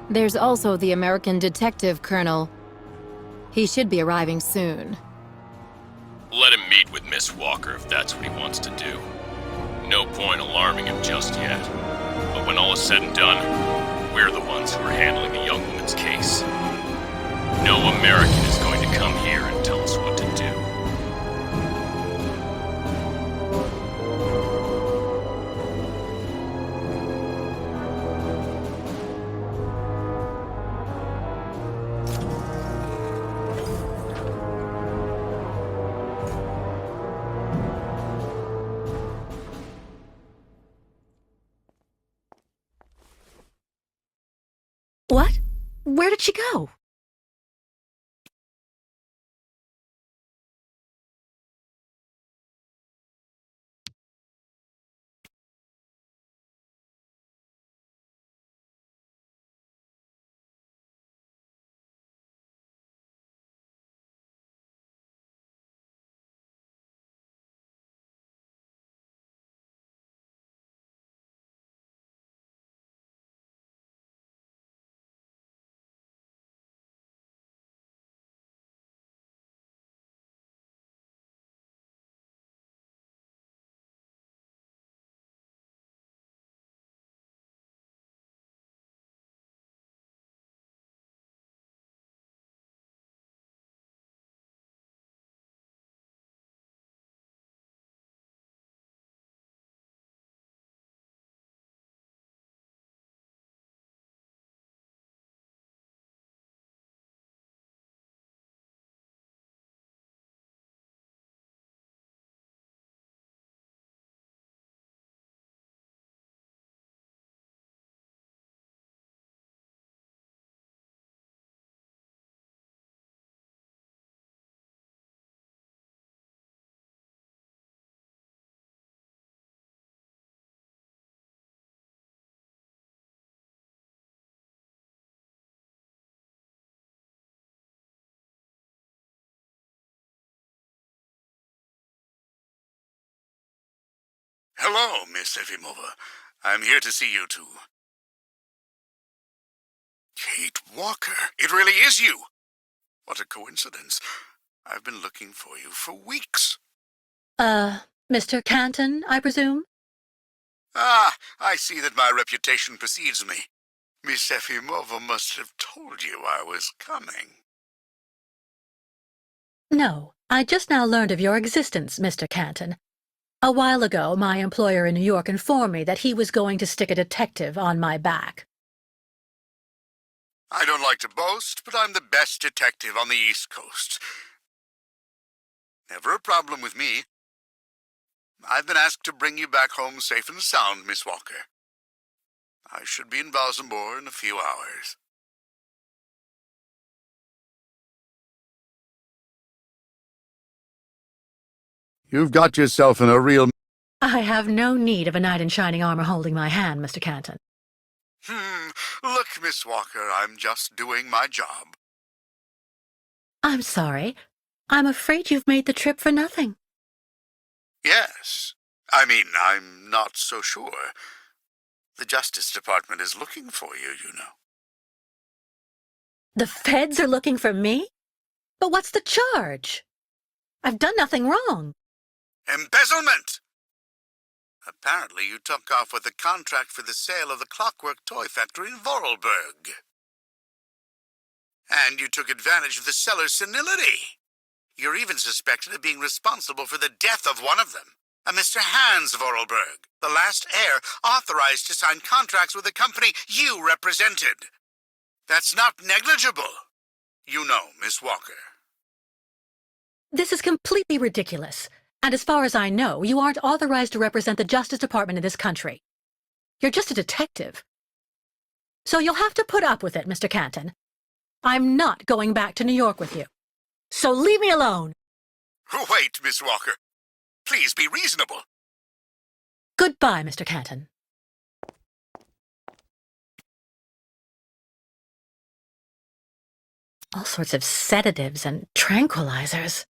There's also the American detective colonel. He should be arriving soon. Let him meet with Miss Walker if that's what he wants to do. No point alarming him just yet. But when all is said and done, we're the ones who are handling the young woman's case. No American is going to come here and tell us what to do. What? Where did she go? Hello, Miss Efimova. I'm here to see you too. Kate Walker. It really is you. What a coincidence. I've been looking for you for weeks. Mr. Canton, I presume? Ah, I see that my reputation precedes me. Miss Efimova must have told you I was coming. No, I just now learned of your existence, Mr. Canton. A while ago, my employer in New York informed me that he was going to stick a detective on my back. I don't like to boast, but I'm the best detective on the East Coast. Never a problem with me. I've been asked to bring you back home safe and sound, Miss Walker. I should be in Valsambor in a few hours. You've got yourself in a real... I have no need of a knight in shining armor holding my hand, Mr. Canton. Look, Miss Walker, I'm just doing my job. I'm sorry. I'm afraid you've made the trip for nothing. Yes. I mean, I'm not so sure. The Justice Department is looking for you, you know. The feds are looking for me? But what's the charge? I've done nothing wrong. Embezzlement! Apparently you took off with a contract for the sale of the Clockwork Toy Factory in Vorarlberg. And you took advantage of the seller's senility. You're even suspected of being responsible for the death of one of them, a Mr. Hans Vorarlberg, the last heir authorized to sign contracts with the company you represented. That's not negligible. You know, Miss Walker. This is completely ridiculous. And as far as I know, you aren't authorized to represent the Justice Department in this country. You're just a detective. So you'll have to put up with it, Mr. Canton. I'm not going back to New York with you. So leave me alone. Wait, Miss Walker. Please be reasonable. Goodbye, Mr. Canton. All sorts of sedatives and tranquilizers.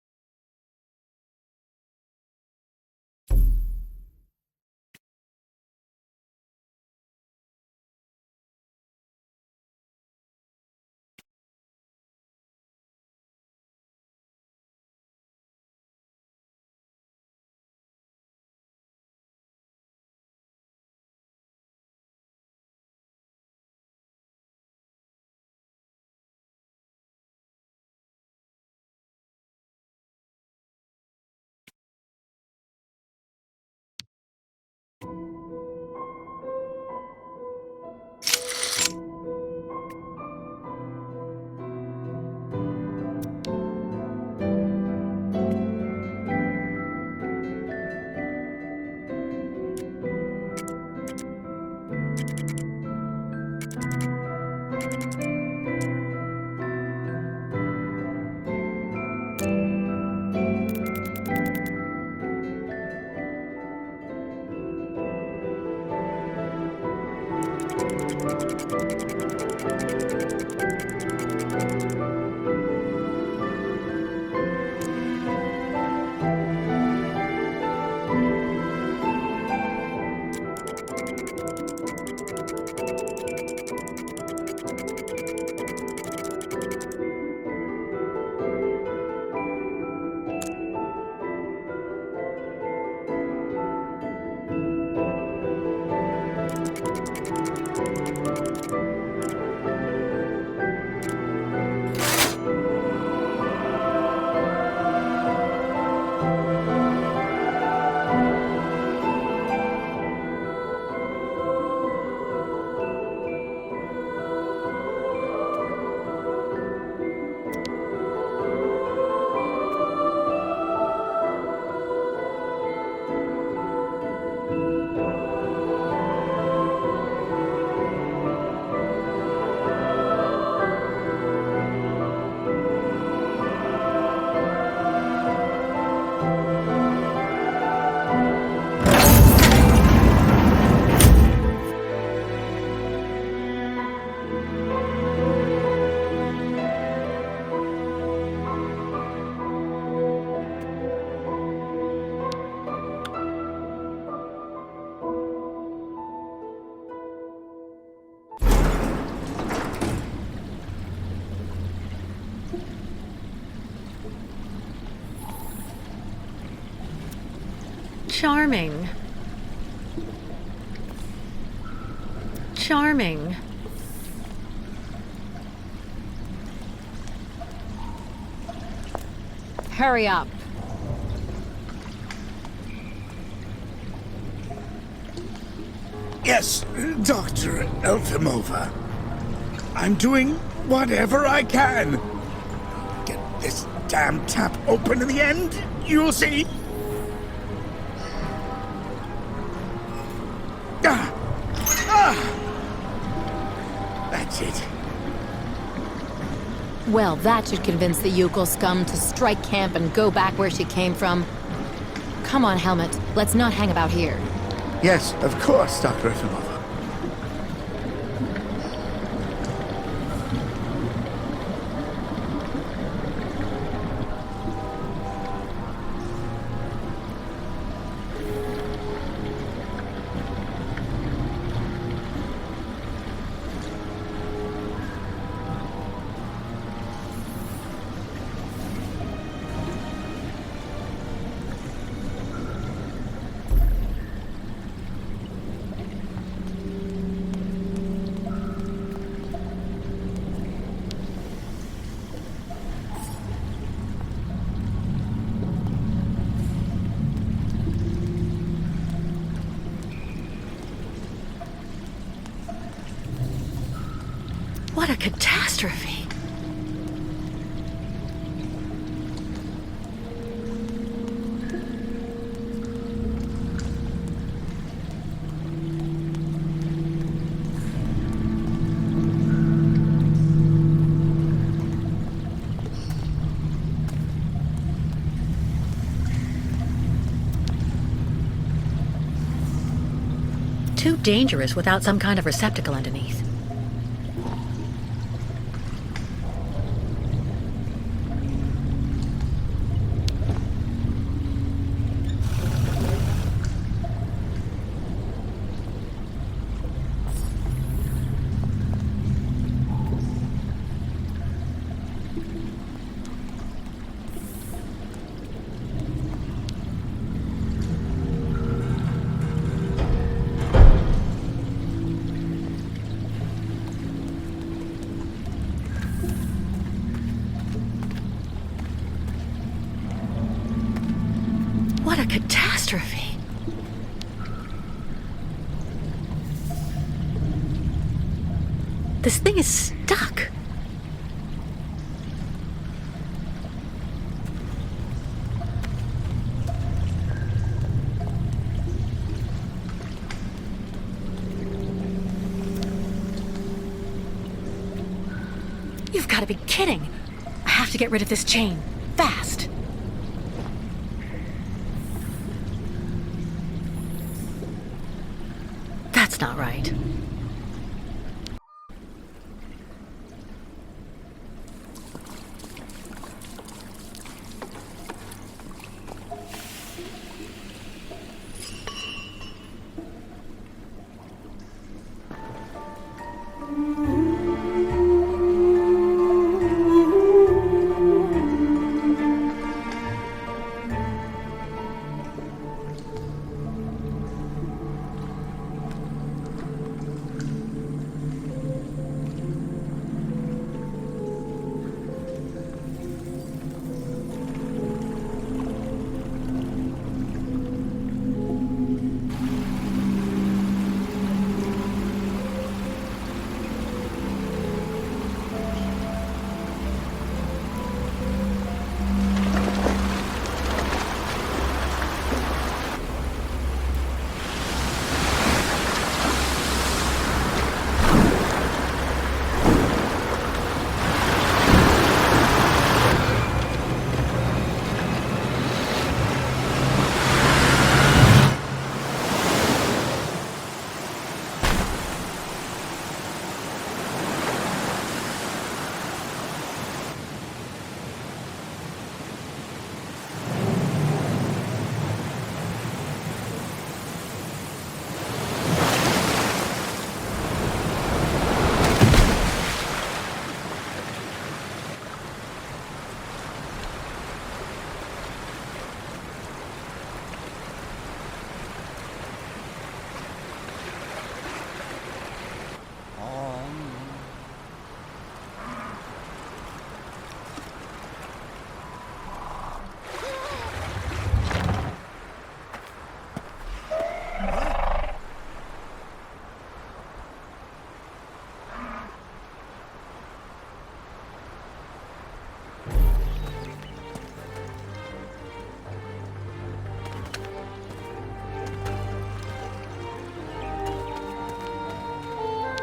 Charming. Charming. Hurry up. Yes, Dr. Elfimova. I'm doing whatever I can. Get this damn tap open in the end, you'll see. That's it. Well, that should convince the Yukon scum to strike camp and go back where she came from. Come on, Helmut. Let's not hang about here. Yes, of course, Dr. Efimova. What a catastrophe! too dangerous without some kind of receptacle underneath. What a catastrophe! This thing is stuck. You've got to be kidding! I have to get rid of this chain. Fast! That's not right.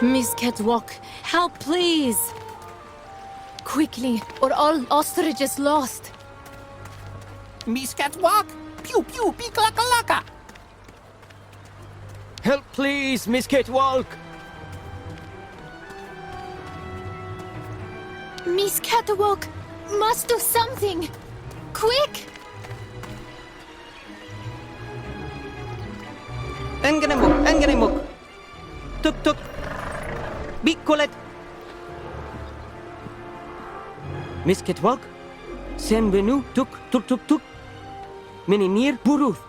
Miss Catwalk, help please! Quickly, or all ostriches lost. Miss Catwalk! Pew pew pee-clacka-lacka! Help please, Miss Catwalk! Miss Catwalk must do something! Quick! Enganimuk! Tuk! Bikolet! Miss Catwalk? Senvenu tuk! Minimir Buruth!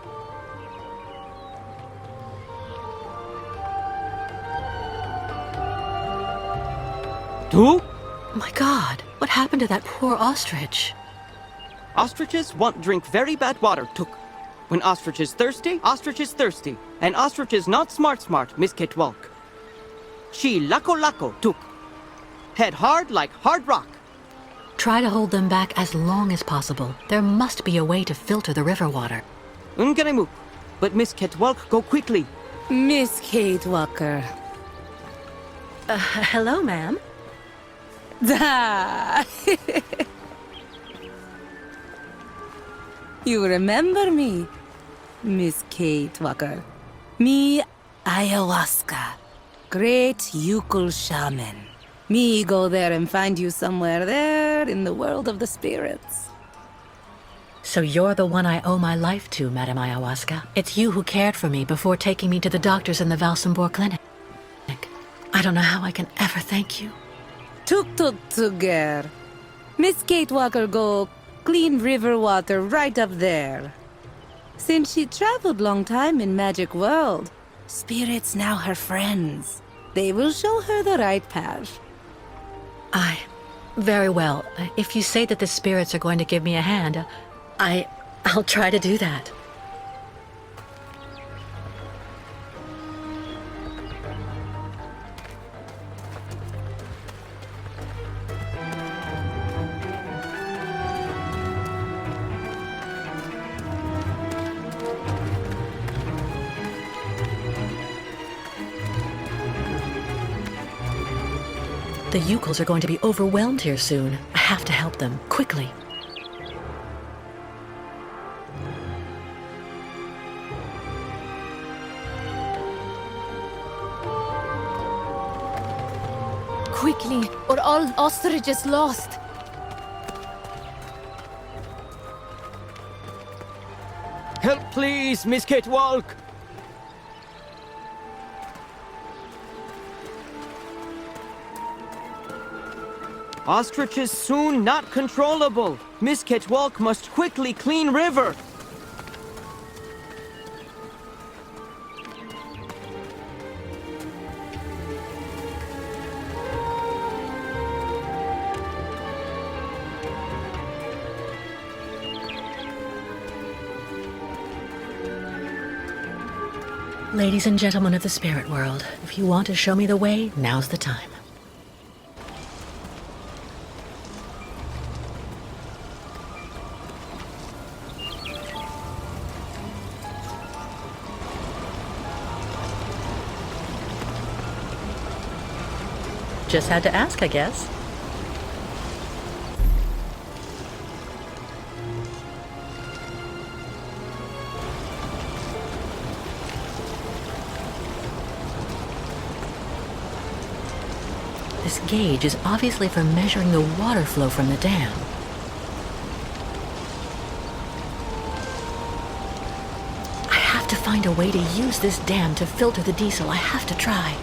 Tu? My God, what happened to that poor ostrich? Ostriches want drink very bad water, Tuk. When ostrich is thirsty, and ostrich is not smart, Miss Catwalk. She lako, Tuk. Head hard like hard rock. Try to hold them back as long as possible. There must be a way to filter the river water. Unganimuk, but Miss Catwalk go quickly. Miss Kate Walker. Hello, ma'am. Da! You remember me, Miss Kate Walker. Me, Ayahuasca. Great Yukul shaman. Me go there and find you somewhere there in the world of the spirits. So you're the one I owe my life to, Madame Ayahuasca. It's you who cared for me before taking me to the doctors in the Valsambor clinic. I don't know how I can ever thank you. Tuk tuk tuger. Miss Kate Walker go clean river water right up there. Since she traveled long time in magic world, spirits now her friends. They will show her the right path. Very well. If you say that the spirits are going to give me a hand, I'll try to do that. The Yukuls are going to be overwhelmed here soon. I have to help them, quickly. Quickly, or all ostrich is lost. Help, please, Miss Kate Walk! Ostriches soon not controllable. Miss Kate Walk must quickly clean river. Ladies and gentlemen of the spirit world, if you want to show me the way, now's the time. Just had to ask, I guess. This gauge is obviously for measuring the water flow from the dam. I have to find a way to use this dam to filter the diesel. I have to try.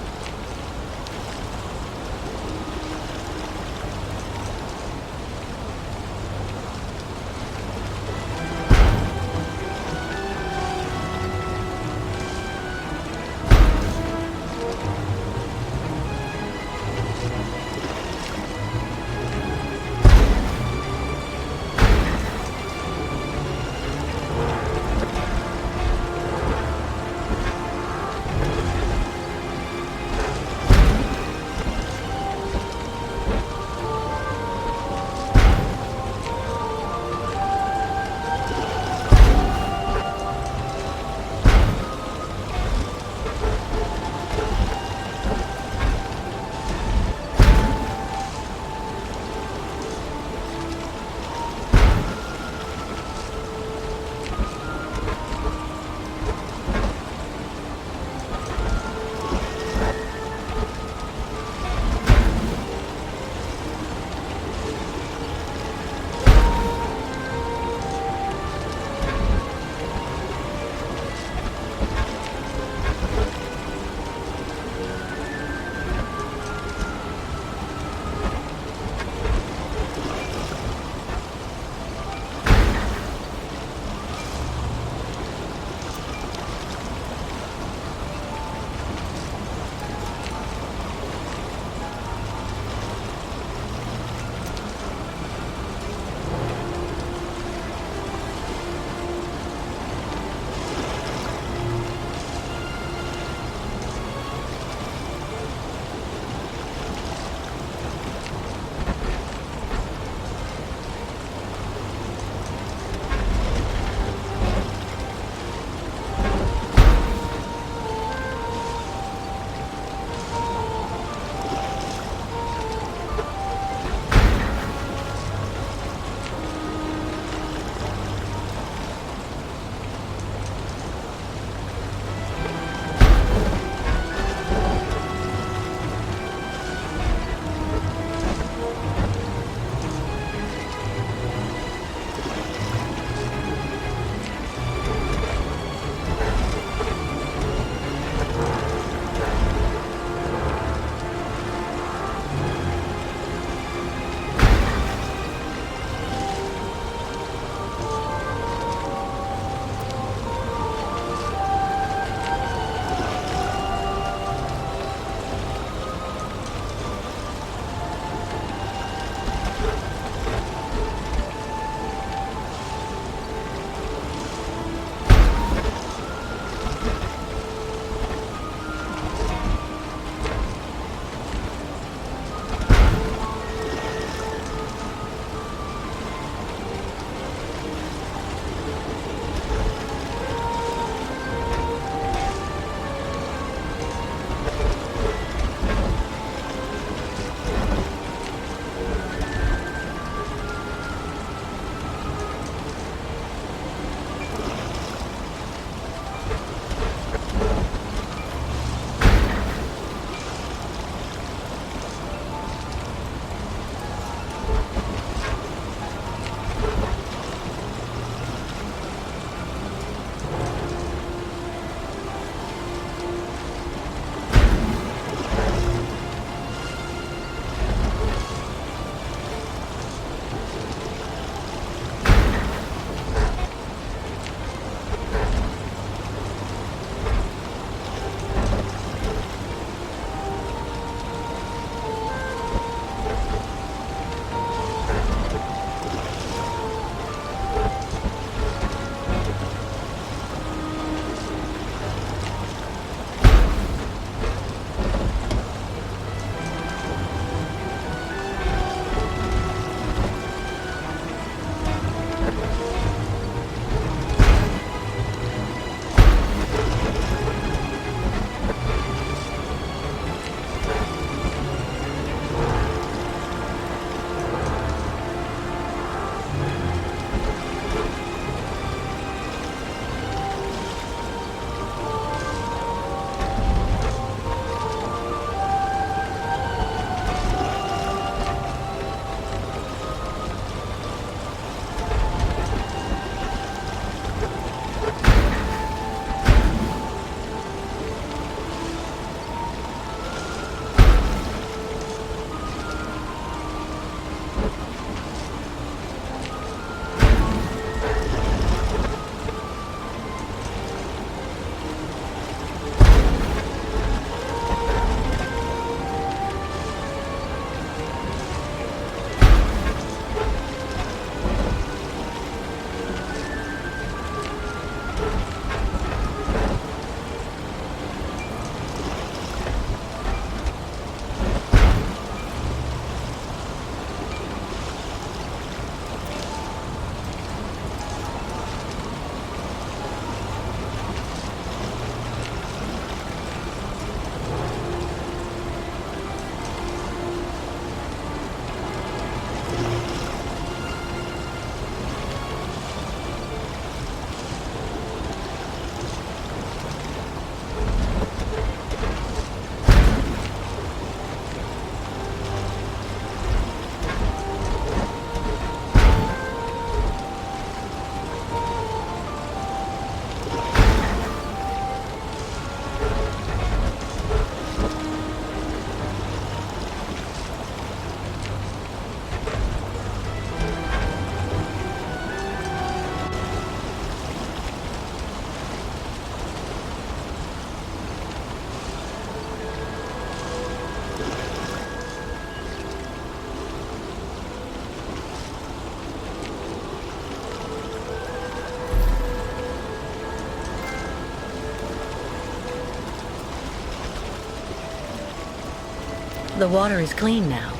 The water is clean now,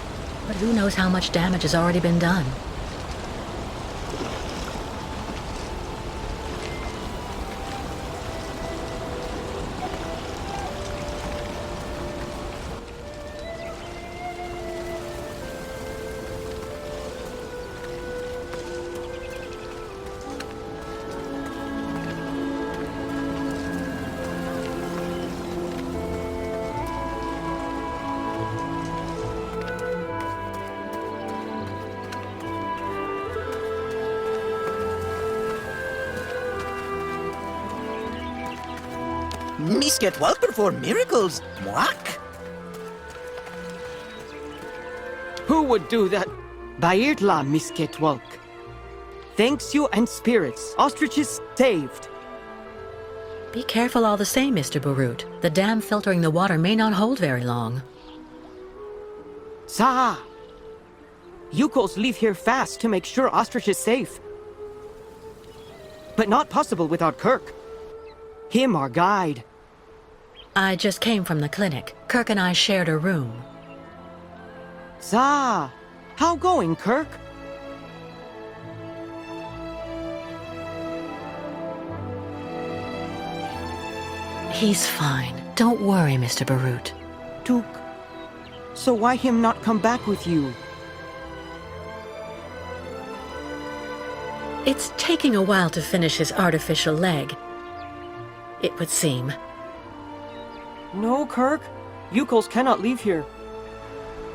but who knows how much damage has already been done. Miss Ketwalk perform miracles. Mwak. Who would do that? Bairtla, Miss Ketwalk. Thanks you and spirits. Ostriches saved. Be careful all the same, Mr. Barut. The dam filtering the water may not hold very long. Sa! Yukos leave here fast to make sure Ostrich is safe. But not possible without Kirk. Him our guide. I just came from the clinic. Kirk and I shared a room. Sa! How going, Kirk? He's fine. Don't worry, Mr. Barut. Took. So why him not come back with you? It's taking a while to finish his artificial leg, it would seem. No, Kirk. Yukos cannot leave here.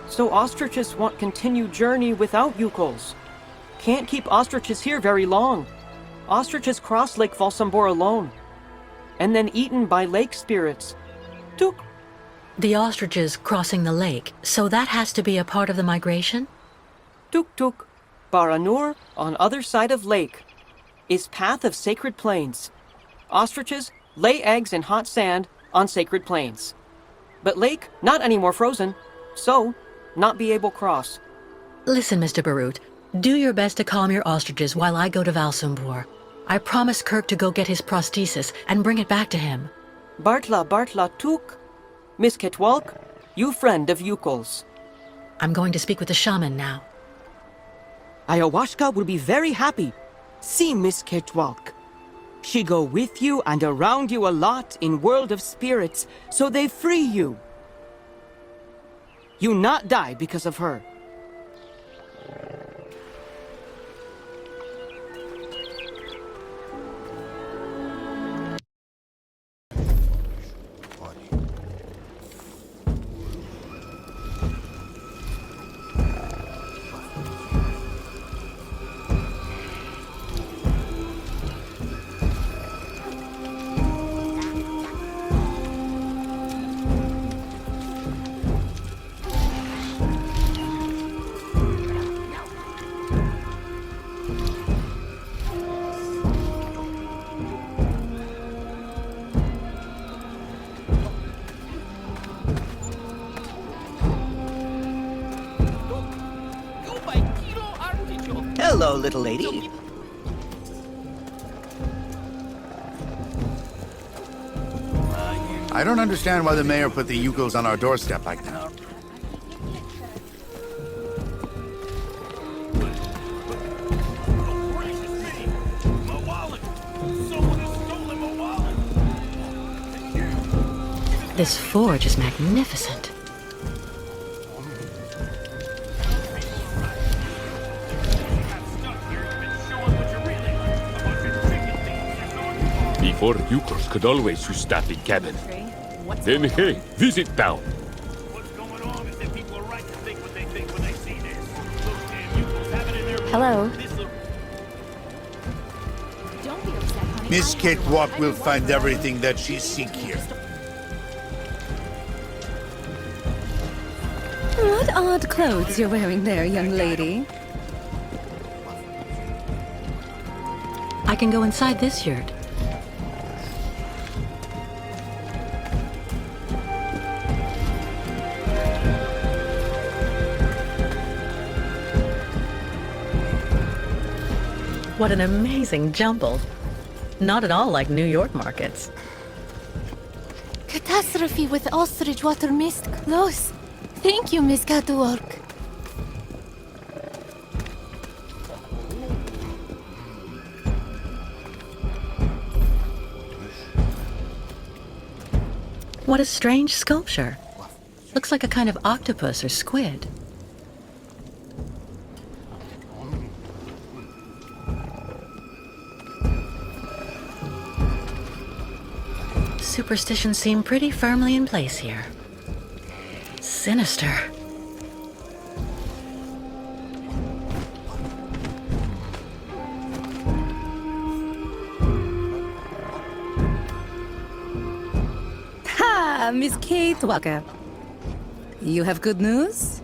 So ostriches want continued journey without Yukos. Can't keep ostriches here very long. Ostriches cross Lake Valsambor alone. And then eaten by lake spirits. Tuk. The ostriches crossing the lake, so that has to be a part of the migration? Tuk tuk. Baranur, on other side of lake, is path of sacred plains. Ostriches lay eggs in hot sand on sacred plains. But lake, not anymore frozen, so not be able cross. Listen, Mr. Barut, do your best to calm your ostriches while I go to Valsambor. I promised Kirk to go get his prosthesis and bring it back to him. Bartla tuk. Miss Ketwalk, you friend of Yukol's. I'm going to speak with the shaman now. Ayahuasca will be very happy. See Miss Ketwalk. She go with you and around you a lot in world of spirits, so they free you. You not die because of her. Hello, little lady. I don't understand why the mayor put the Yukos on our doorstep like that. This forge is magnificent. Before Yukos could always use staff in cabin. Then hey, visit town. What's going on is that people are right to think what they think when they see this. Those damn Yukos have it in their Hello. Don't be upset, honey. Miss Ketwalk will find everything that she seeks here. What odd clothes you're wearing there, young lady. I can go inside this yurt. What an amazing jumble. Not at all like New York markets. Catastrophe with ostrich water mist close. Thank you, Miss Catwalk. What a strange sculpture. Looks like a kind of octopus or squid. Superstitions seem pretty firmly in place here. Sinister. Ha, Miss Kate Walker. You have good news?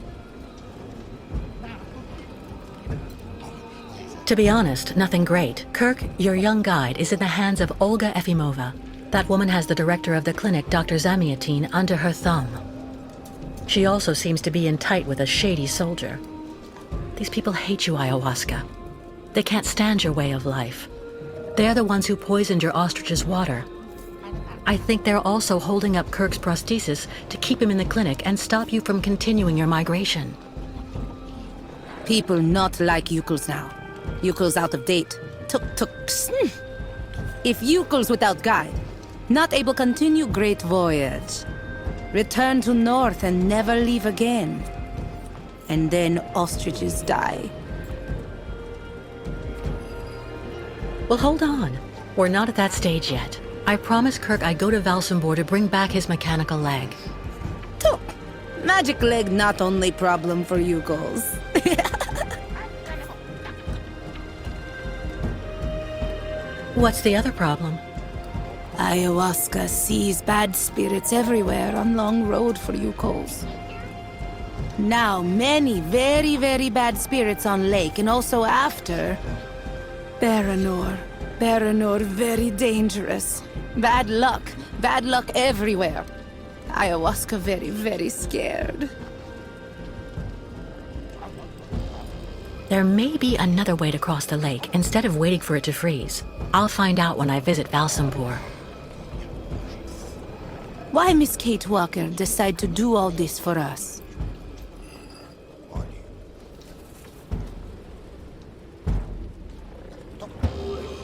To be honest, nothing great. Kirk, your young guide, is in the hands of Olga Efimova. That woman has the director of the clinic, Dr. Zamiatine, under her thumb. She also seems to be in tight with a shady soldier. These people hate you, Ayahuasca. They can't stand your way of life. They're the ones who poisoned your ostrich's water. I think they're also holding up Kirk's prosthesis to keep him in the clinic and stop you from continuing your migration. People not like Yukos now. Yukos out of date. Tuk-tuks. If Yukos without guide, not able continue great voyage. Return to north and never leave again. And then ostriches die. Well, hold on. We're not at that stage yet. I promised Kirk I'd go to Valsambor to bring back his mechanical leg. Tuk! Magic leg not only problem for Yukos. What's the other problem? Ayahuasca sees bad spirits everywhere on long road for Yukos. Now many very, very bad spirits on lake and also after. Baranor, very dangerous. Bad luck everywhere. Ayahuasca very, very scared. There may be another way to cross the lake instead of waiting for it to freeze. I'll find out when I visit Valsambor. Why Miss Kate Walker decide to do all this for us?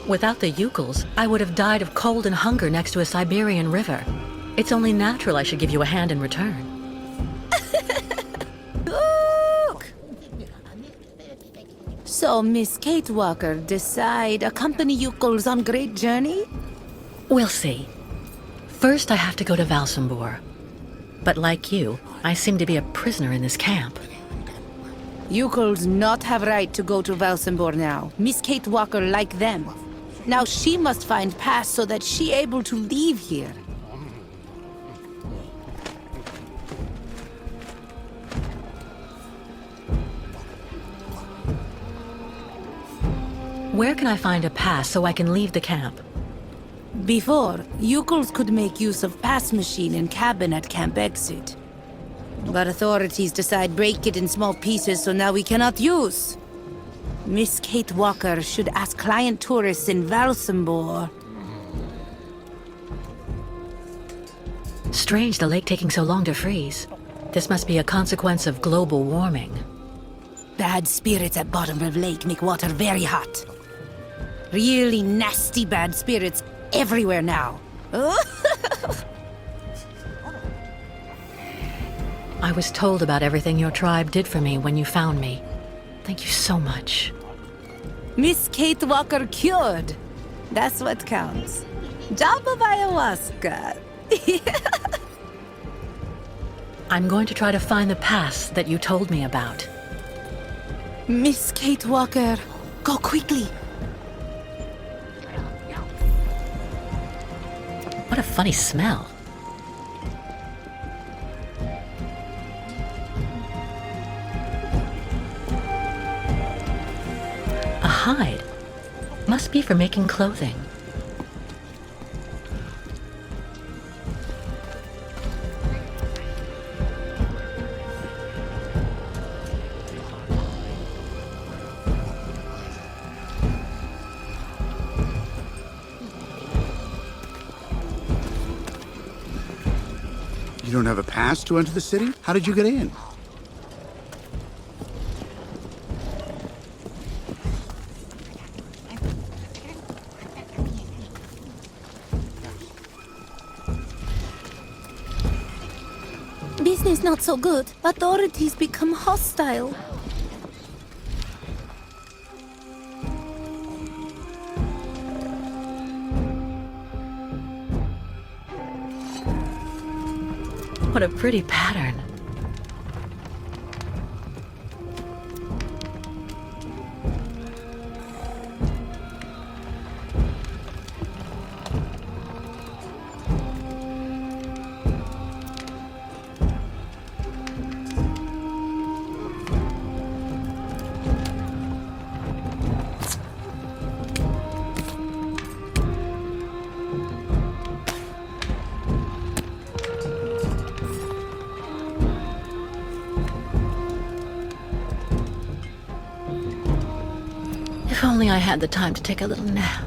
Without the Yukos, I would have died of cold and hunger next to a Siberian river. It's only natural I should give you a hand in return. Look! So Miss Kate Walker decide accompany Yukos on great journey? We'll see. First, I have to go to Valsambor. But like you, I seem to be a prisoner in this camp. Yukos not have right to go to Valsambor now. Miss Kate Walker like them. Now she must find pass so that she able to leave here. Where can I find a pass so I can leave the camp? Before, Yukos could make use of pass machine in cabin at camp exit. But authorities decide break it in small pieces, so now we cannot use. Miss Kate Walker should ask client tourists in Valsambor. Strange the lake taking so long to freeze. This must be a consequence of global warming. Bad spirits at bottom of lake make water very hot. Really nasty bad spirits everywhere now. I was told about everything your tribe did for me when you found me. Thank you so much. Miss Kate Walker cured. That's what counts. Job of ayahuasca. I'm going to try to find the pass that you told me about. Miss Kate Walker, go quickly. What a funny smell. A hide. Must be for making clothing. You don't have a pass to enter the city? How did you get in? Business not so good. Authorities become hostile. What a pretty pattern. If only I had the time to take a little nap.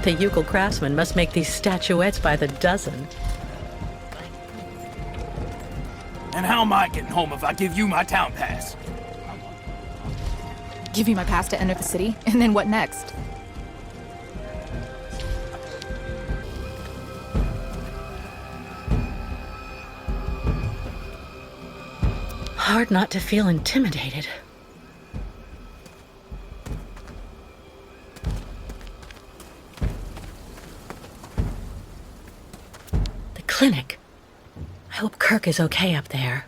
The Ucal craftsmen must make these statuettes by the dozen. And how am I getting home if I give you my town pass? Give you my pass to enter the city, and then what next? Hard not to feel intimidated. The clinic. I hope Kirk is okay up there.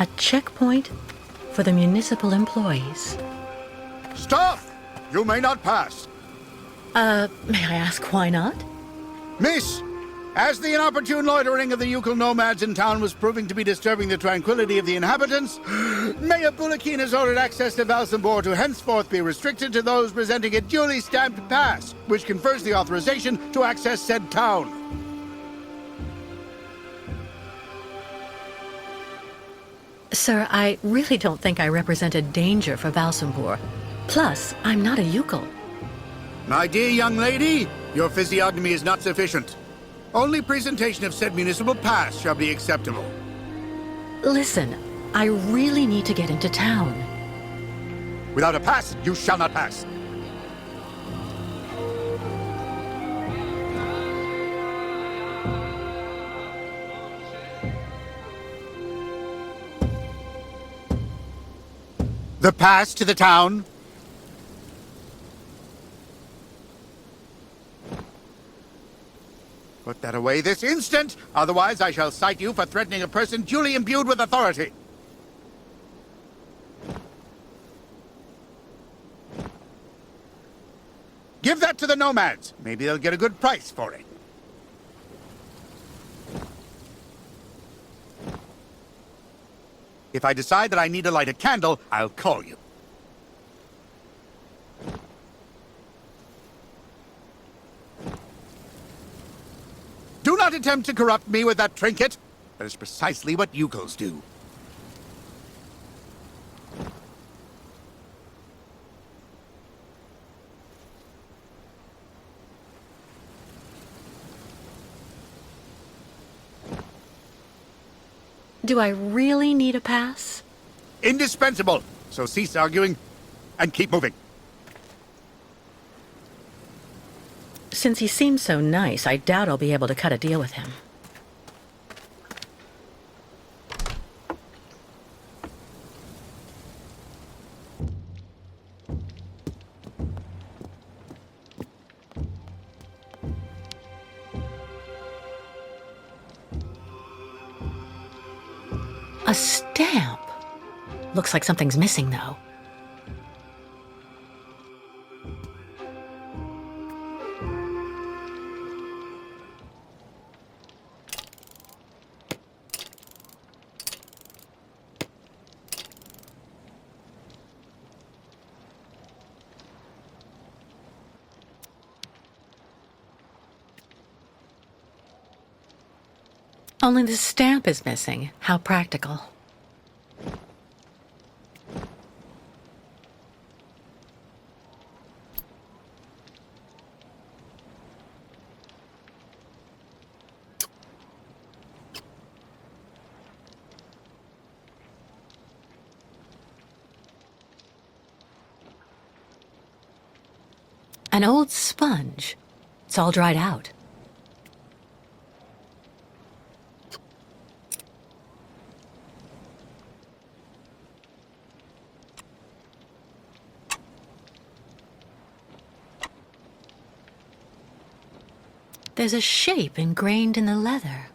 A checkpoint for the municipal employees. Stop! You may not pass. May I ask why not? Miss, as the inopportune loitering of the Ucal nomads in town was proving to be disturbing the tranquility of the inhabitants, Mayor Bulakin has ordered access to Valsambor to henceforth be restricted to those presenting a duly stamped pass, which confers the authorization to access said town. Sir, I really don't think I represent a danger for Valsambor. Plus, I'm not a Ucal. My dear young lady, your physiognomy is not sufficient. Only presentation of said municipal pass shall be acceptable. Listen, I really need to get into town. Without a pass, you shall not pass. The pass to the town? Put that away this instant, otherwise I shall cite you for threatening a person duly imbued with authority. Give that to the nomads. Maybe they'll get a good price for it. If I decide that I need to light a candle, I'll call you. Do not attempt to corrupt me with that trinket. That is precisely what Ucals do. Do I really need a pass? Indispensable. So cease arguing and keep moving. Since he seems so nice, I doubt I'll be able to cut a deal with him. A stamp. Looks like something's missing, though. Only the stamp is missing. How practical. An old sponge. It's all dried out. There's a shape ingrained in the leather.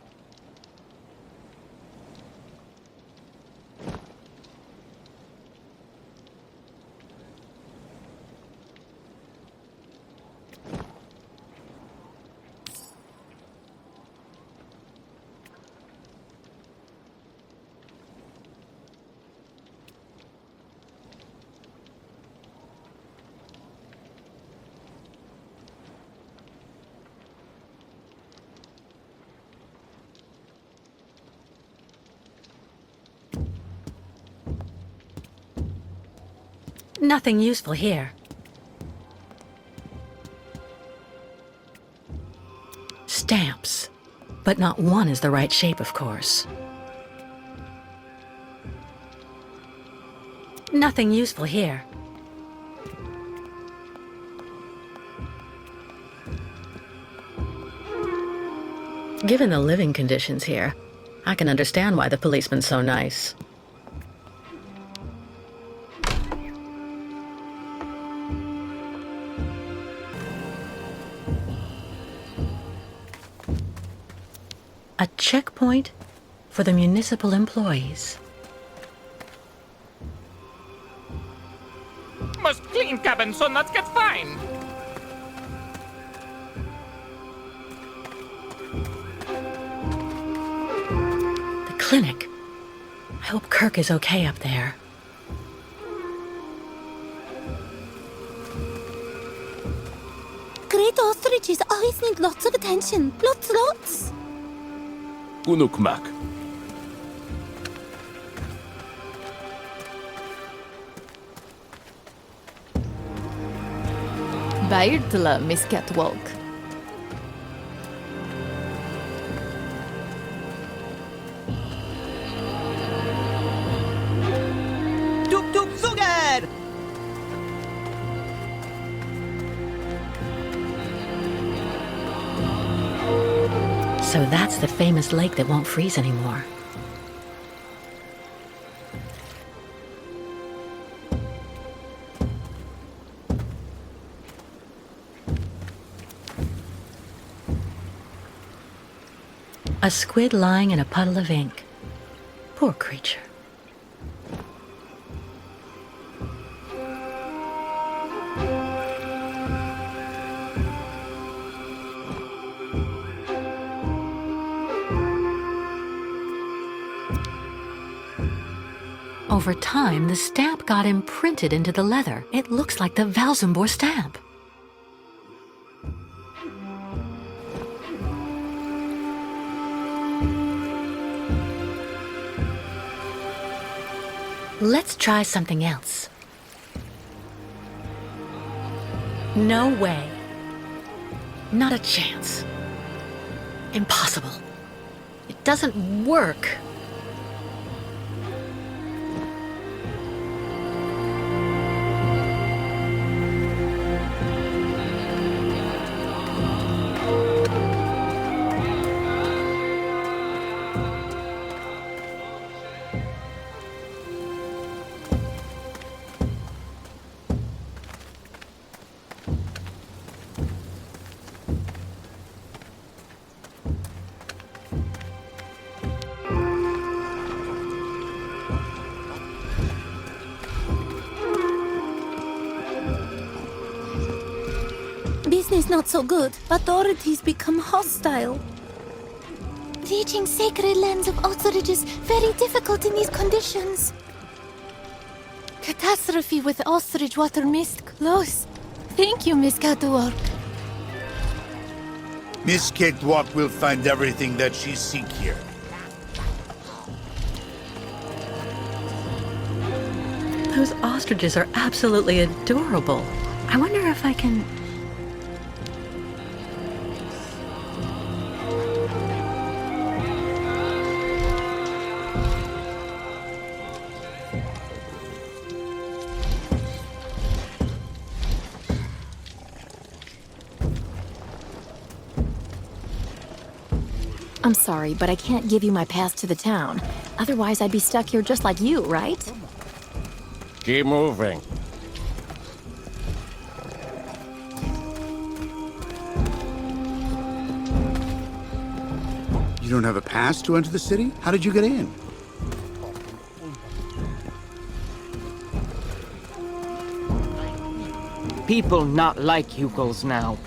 Nothing useful here. Stamps. But not one is the right shape, of course. Nothing useful here. Given the living conditions here, I can understand why the policeman's so nice. A checkpoint for the municipal employees. Must clean cabin so nuts get fine. The clinic. I hope Kirk is okay up there. Great ostriches always need lots of attention. Lots. Unukmak. Bairtla, Miss Catwalk. Tuk sugar! So that's the famous lake that won't freeze anymore. A squid lying in a puddle of ink. Poor creature. Over time, the stamp got imprinted into the leather. It looks like the Valsambor stamp. Let's try something else. No way. Not a chance. Impossible. It doesn't work. Business not so good. Authorities become hostile. Reaching sacred lands of ostrich is very difficult in these conditions. Catastrophe with ostrich water mist close. Thank you, Miss Catwalk. Miss Cakewalk will find everything that she seek here. Those ostriches are absolutely adorable. I wonder if I can... I'm sorry, but I can't give you my pass to the town. Otherwise, I'd be stuck here just like you, right? Keep moving. You don't have a pass to enter the city? How did you get in? People not like Yukos now.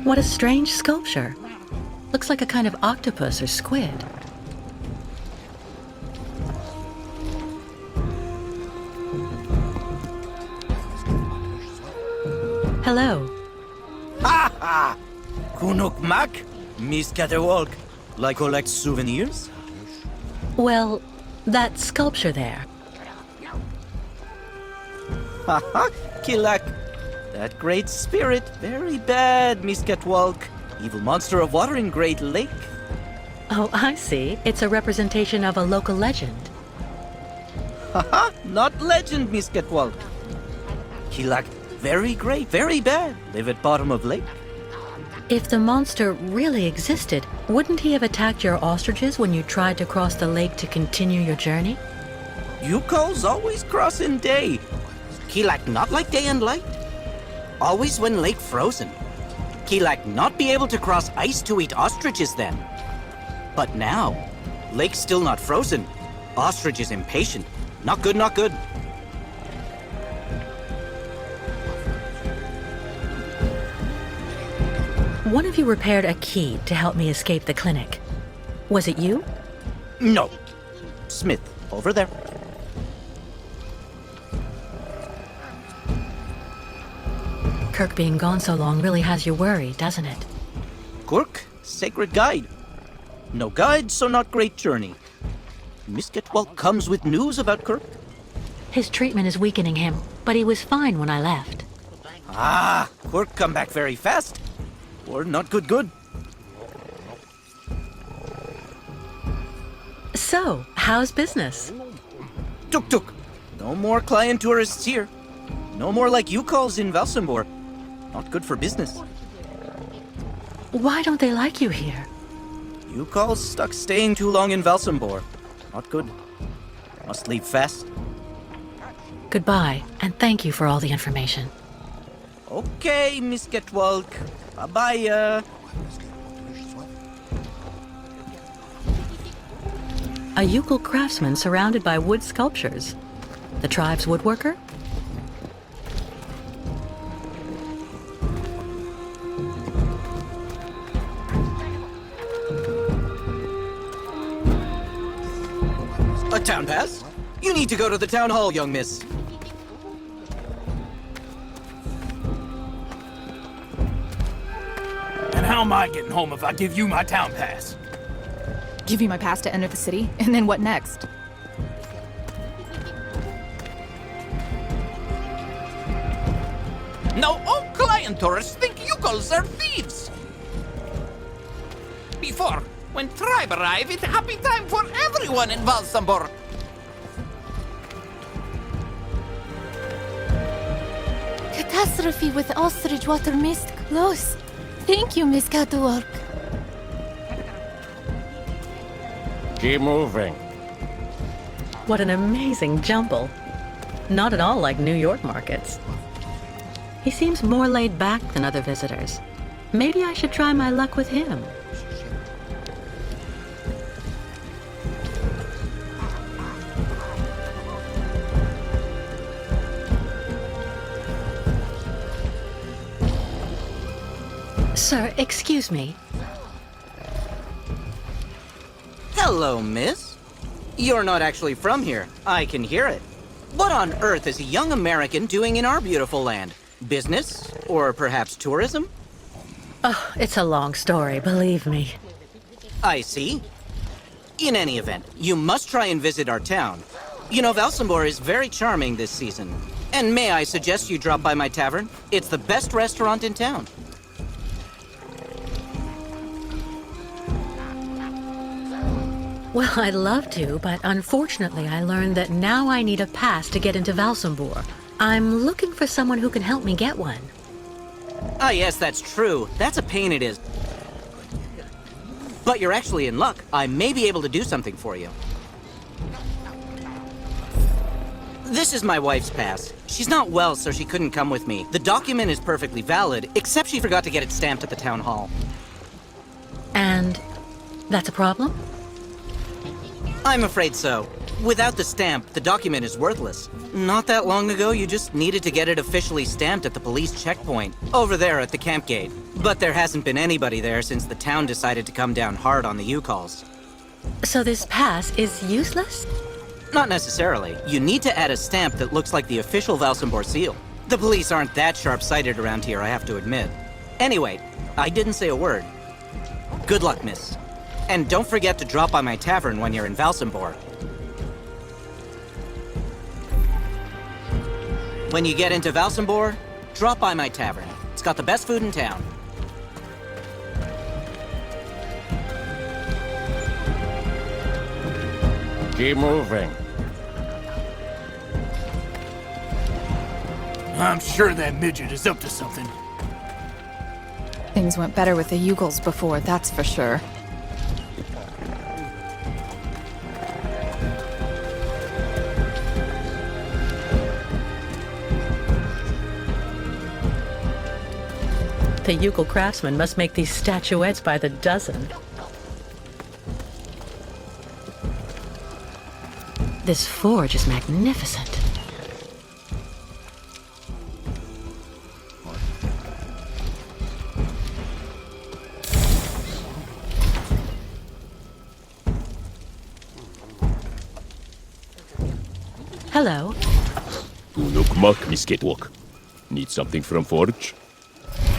What a strange sculpture. Looks like a kind of octopus or squid. Hello. Ha ha! Kunuk Mak? Miss Catawalk. Like collect souvenirs? Well, that sculpture there. Ha ha! Kilak. That great spirit, very bad, Miss Catwalk. Evil monster of water in Great Lake. Oh, I see. It's a representation of a local legend. Haha, not legend, Miss Catwalk. Kilak, very great, very bad. Live at bottom of lake. If the monster really existed, wouldn't he have attacked your ostriches when you tried to cross the lake to continue your journey? Yukos always cross in day. Kilak not like day and light. Always when lake frozen. Kilak not be able to cross ice to eat ostriches then. But now, lake still not frozen. Ostrich is impatient. Not good, not good. One of you repaired a key to help me escape the clinic. Was it you? No. Smith, over there. Kirk being gone so long really has you worried, doesn't it? Kurk, sacred guide. No guide, so not great journey. Miss Catwalk comes with news about Kirk. His treatment is weakening him, but he was fine when I left. Ah, Kurk come back very fast. Or not good. So, how's business? Tuk. No more client tourists here. No more like you calls in Valsambor. Not good for business. Why don't they like you here? You calls stuck staying too long in Valsambor. Not good. Must leave fast. Goodbye, and thank you for all the information. Okay, Miss Catwalk. Bye-bye. A Yukon craftsman surrounded by wood sculptures. The tribe's woodworker? A town pass? You need to go to the town hall, young miss. And how am I getting home if I give you my town pass? Give you my pass to enter the city, and then what next? Now all client tourists think Yukos are thieves. Before, when tribe arrive, it's a happy time for everyone in Valsambor. Catastrophe with ostrich water mist close. Thank you, Miss Catwalk. Keep moving. What an amazing jumble. Not at all like New York markets. He seems more laid back than other visitors. Maybe I should try my luck with him. Sir, excuse me. Hello, miss. You're not actually from here. I can hear it. What on earth is a young American doing in our beautiful land? Business? Or perhaps tourism? Oh, it's a long story, believe me. I see. In any event, you must try and visit our town. You know, Valsambor is very charming this season. And may I suggest you drop by my tavern? It's the best restaurant in town. Well, I'd love to, but unfortunately I learned that now I need a pass to get into Valsambor. I'm looking for someone who can help me get one. Ah, yes, that's true. That's a pain it is. But you're actually in luck. I may be able to do something for you. This is my wife's pass. She's not well, so she couldn't come with me. The document is perfectly valid, except she forgot to get it stamped at the town hall. And that's a problem? I'm afraid so. Without the stamp, the document is worthless. Not that long ago, you just needed to get it officially stamped at the police checkpoint, over there at the camp gate. But there hasn't been anybody there since the town decided to come down hard on the U-calls. So this pass is useless? Not necessarily. You need to add a stamp that looks like the official Valsambor seal. The police aren't that sharp-sighted around here, I have to admit. Anyway, I didn't say a word. Good luck, miss. And don't forget to drop by my tavern when you're in Valsambor. When you get into Valsambor, drop by my tavern. It's got the best food in town. Keep moving. I'm sure that midget is up to something. Things went better with the Yugels before, that's for sure. The Yugel craftsmen must make these statuettes by the dozen. This forge is magnificent. Hello. Unukmak, Miss Catwalk. Need something from Forge?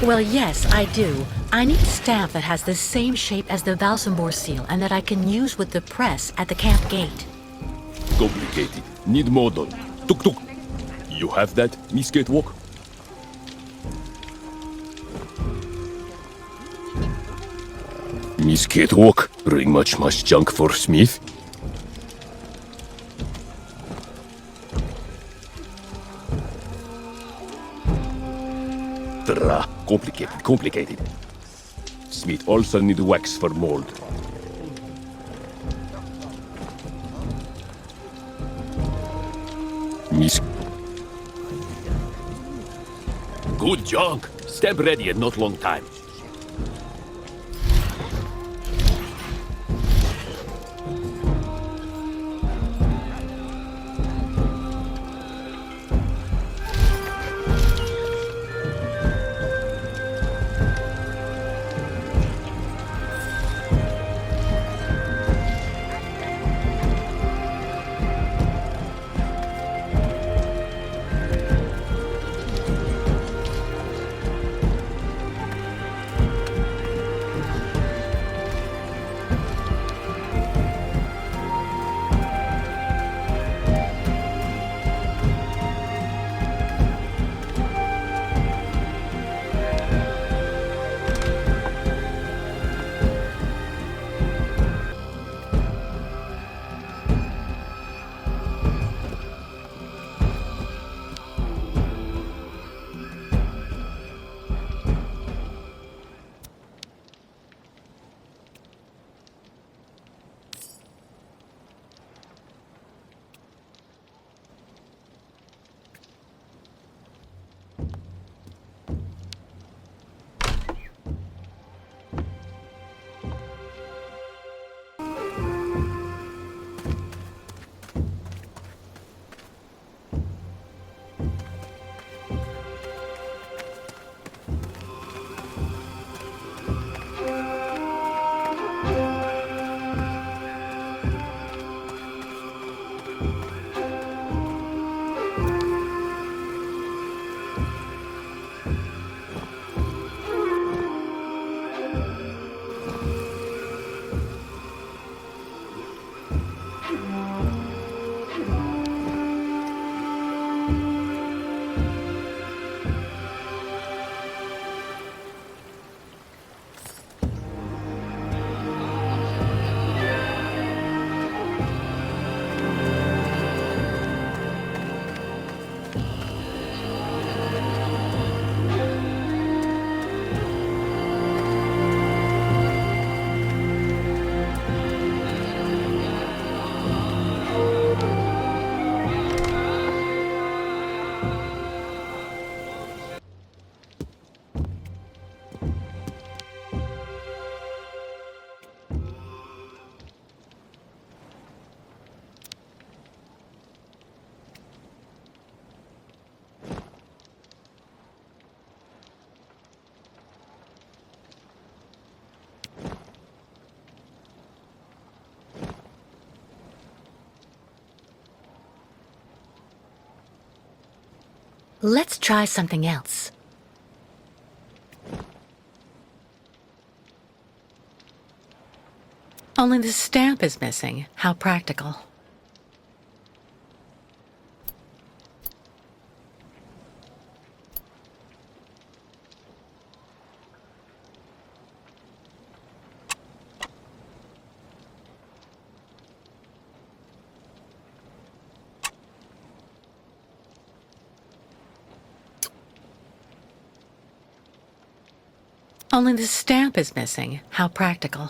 Well, yes, I do. I need a stamp that has the same shape as the Valsambor seal and that I can use with the press at the camp gate. Complicated. Need more done. Tuk tuk. You have that, Miss Catwalk? Miss Catwalk, bring much junk for Smith? Complicated. Smith also need wax for mold. Miss... Good junk. Stamp ready in not long time. Let's try something else. Only the stamp is missing. How practical. Only the stamp is missing. How practical.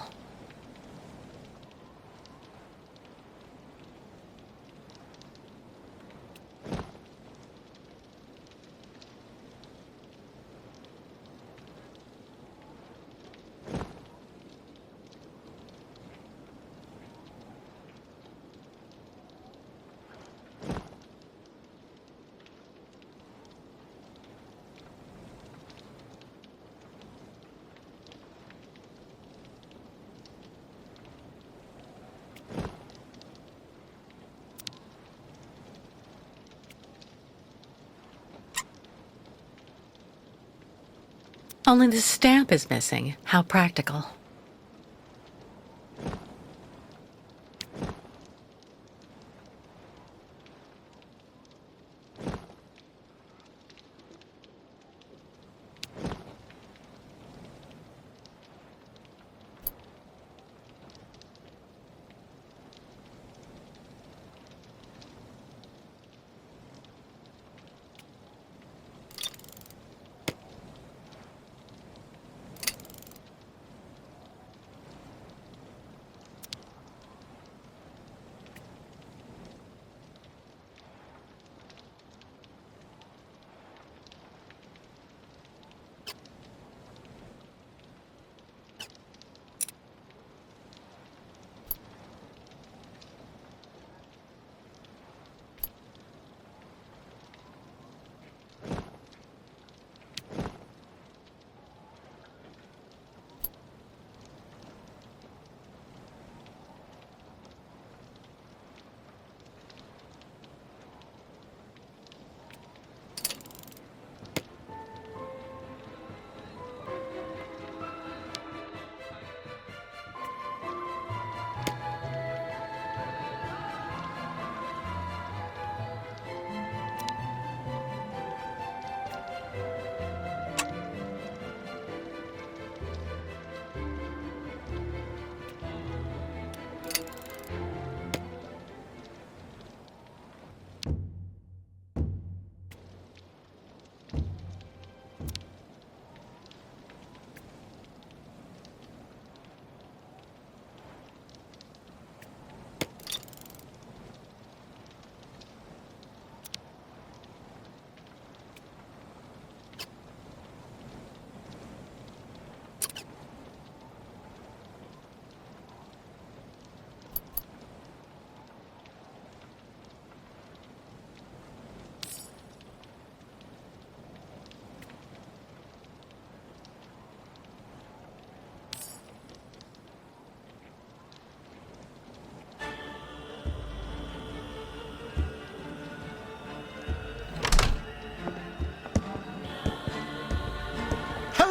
Only the stamp is missing. How practical.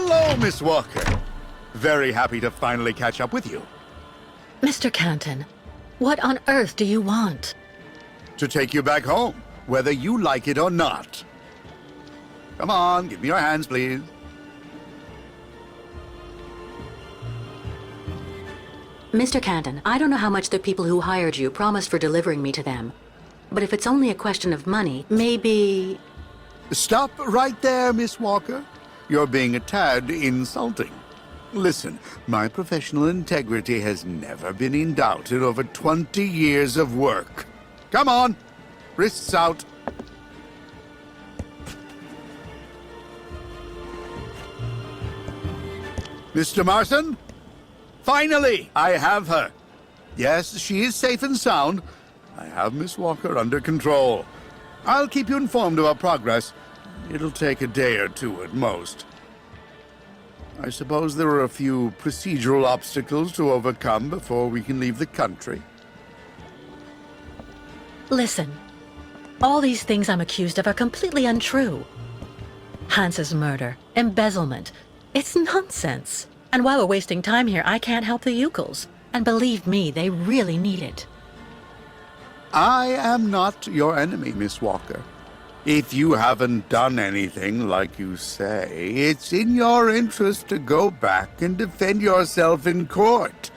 Hello, Miss Walker. Very happy to finally catch up with you. Mr. Canton, what on earth do you want? To take you back home, whether you like it or not. Come on, give me your hands, please. Mr. Canton, I don't know how much the people who hired you promised for delivering me to them. But if it's only a question of money, maybe... Stop right there, Miss Walker. You're being a tad insulting. Listen, my professional integrity has never been in doubt in over 20 years of work. Come on, wrists out. Mr. Marson? Finally, I have her. Yes, she is safe and sound. I have Miss Walker under control. I'll keep you informed of our progress. It'll take a day or two at most. I suppose there are a few procedural obstacles to overcome before we can leave the country. Listen, all these things I'm accused of are completely untrue. Hans's murder, embezzlement. It's nonsense. And while we're wasting time here, I can't help the Ukels. And believe me, they really need it. I am not your enemy, Miss Walker. If you haven't done anything like you say, it's in your interest to go back and defend yourself in court.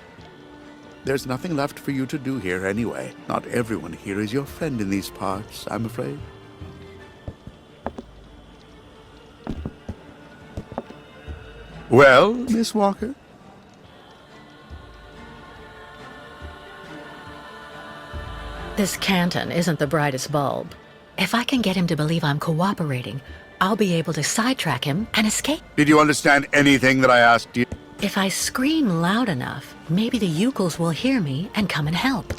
There's nothing left for you to do here anyway. Not everyone here is your friend in these parts, I'm afraid. Well, Miss Walker? This Canton isn't the brightest bulb. If I can get him to believe I'm cooperating, I'll be able to sidetrack him and escape. Did you understand anything that I asked you? If I scream loud enough, maybe the Ukels will hear me and come and help.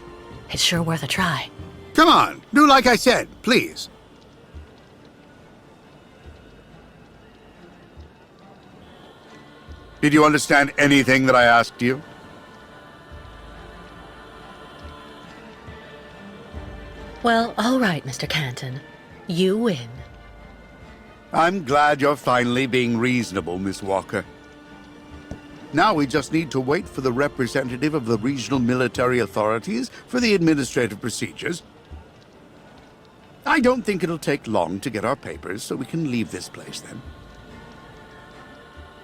It's sure worth a try. Come on, do like I said, please. Did you understand anything that I asked you? Well, all right, Mr. Canton. You win. I'm glad you're finally being reasonable, Miss Walker. Now we just need to wait for the representative of the regional military authorities for the administrative procedures. I don't think it'll take long to get our papers, so we can leave this place then.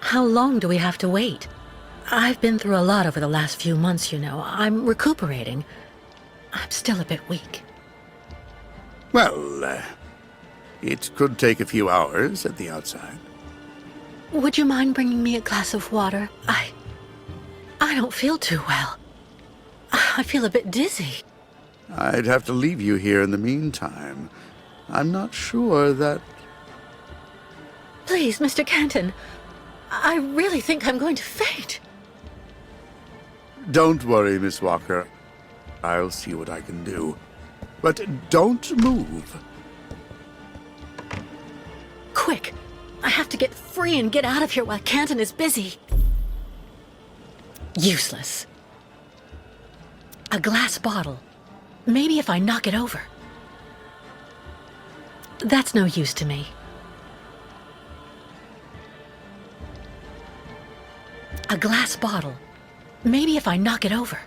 How long do we have to wait? I've been through a lot over the last few months, you know. I'm recuperating. I'm still a bit weak. Well, it could take a few hours at the outside. Would you mind bringing me a glass of water? I don't feel too well. I feel a bit dizzy. I'd have to leave you here in the meantime. I'm not sure that... Please, Mr. Canton. I really think I'm going to faint. Don't worry, Miss Walker. I'll see what I can do. But don't move. Quick! I have to get free and get out of here while Canton is busy. Useless. A glass bottle. Maybe if I knock it over. That's no use to me. A glass bottle. Maybe if I knock it over.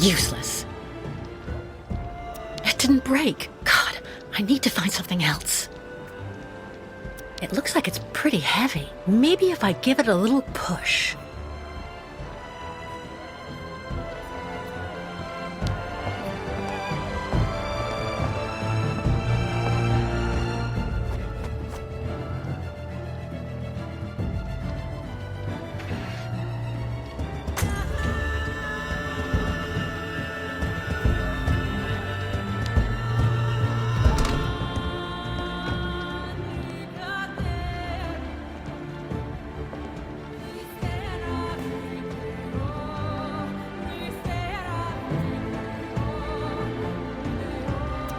Useless. It didn't break. God, I need to find something else. It looks like it's pretty heavy. Maybe if I give it a little push.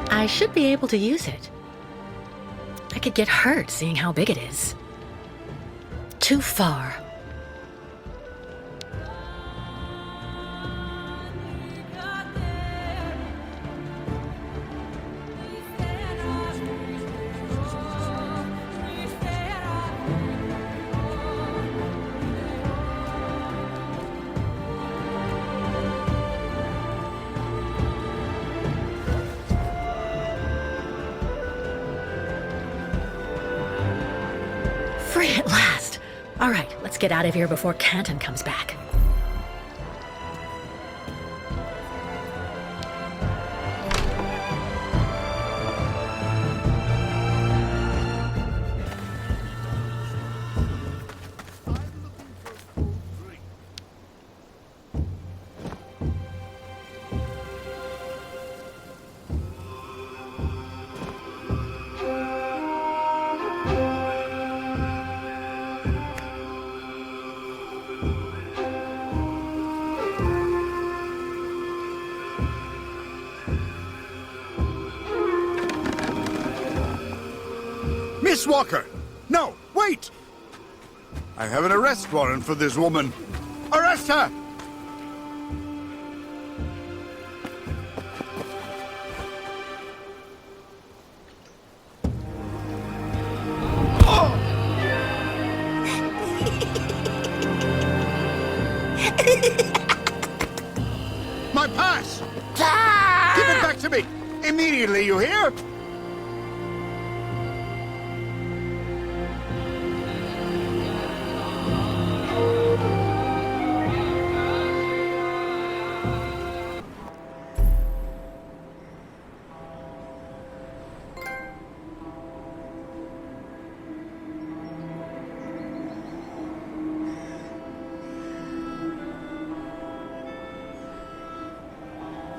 I should be able to use it. I could get hurt seeing how big it is. Too far. Free at last. All right, let's get out of here before Canton comes back. Miss Walker! No, wait! I have an arrest warrant for this woman. Arrest her! My pass! Give it back to me! Immediately, you hear?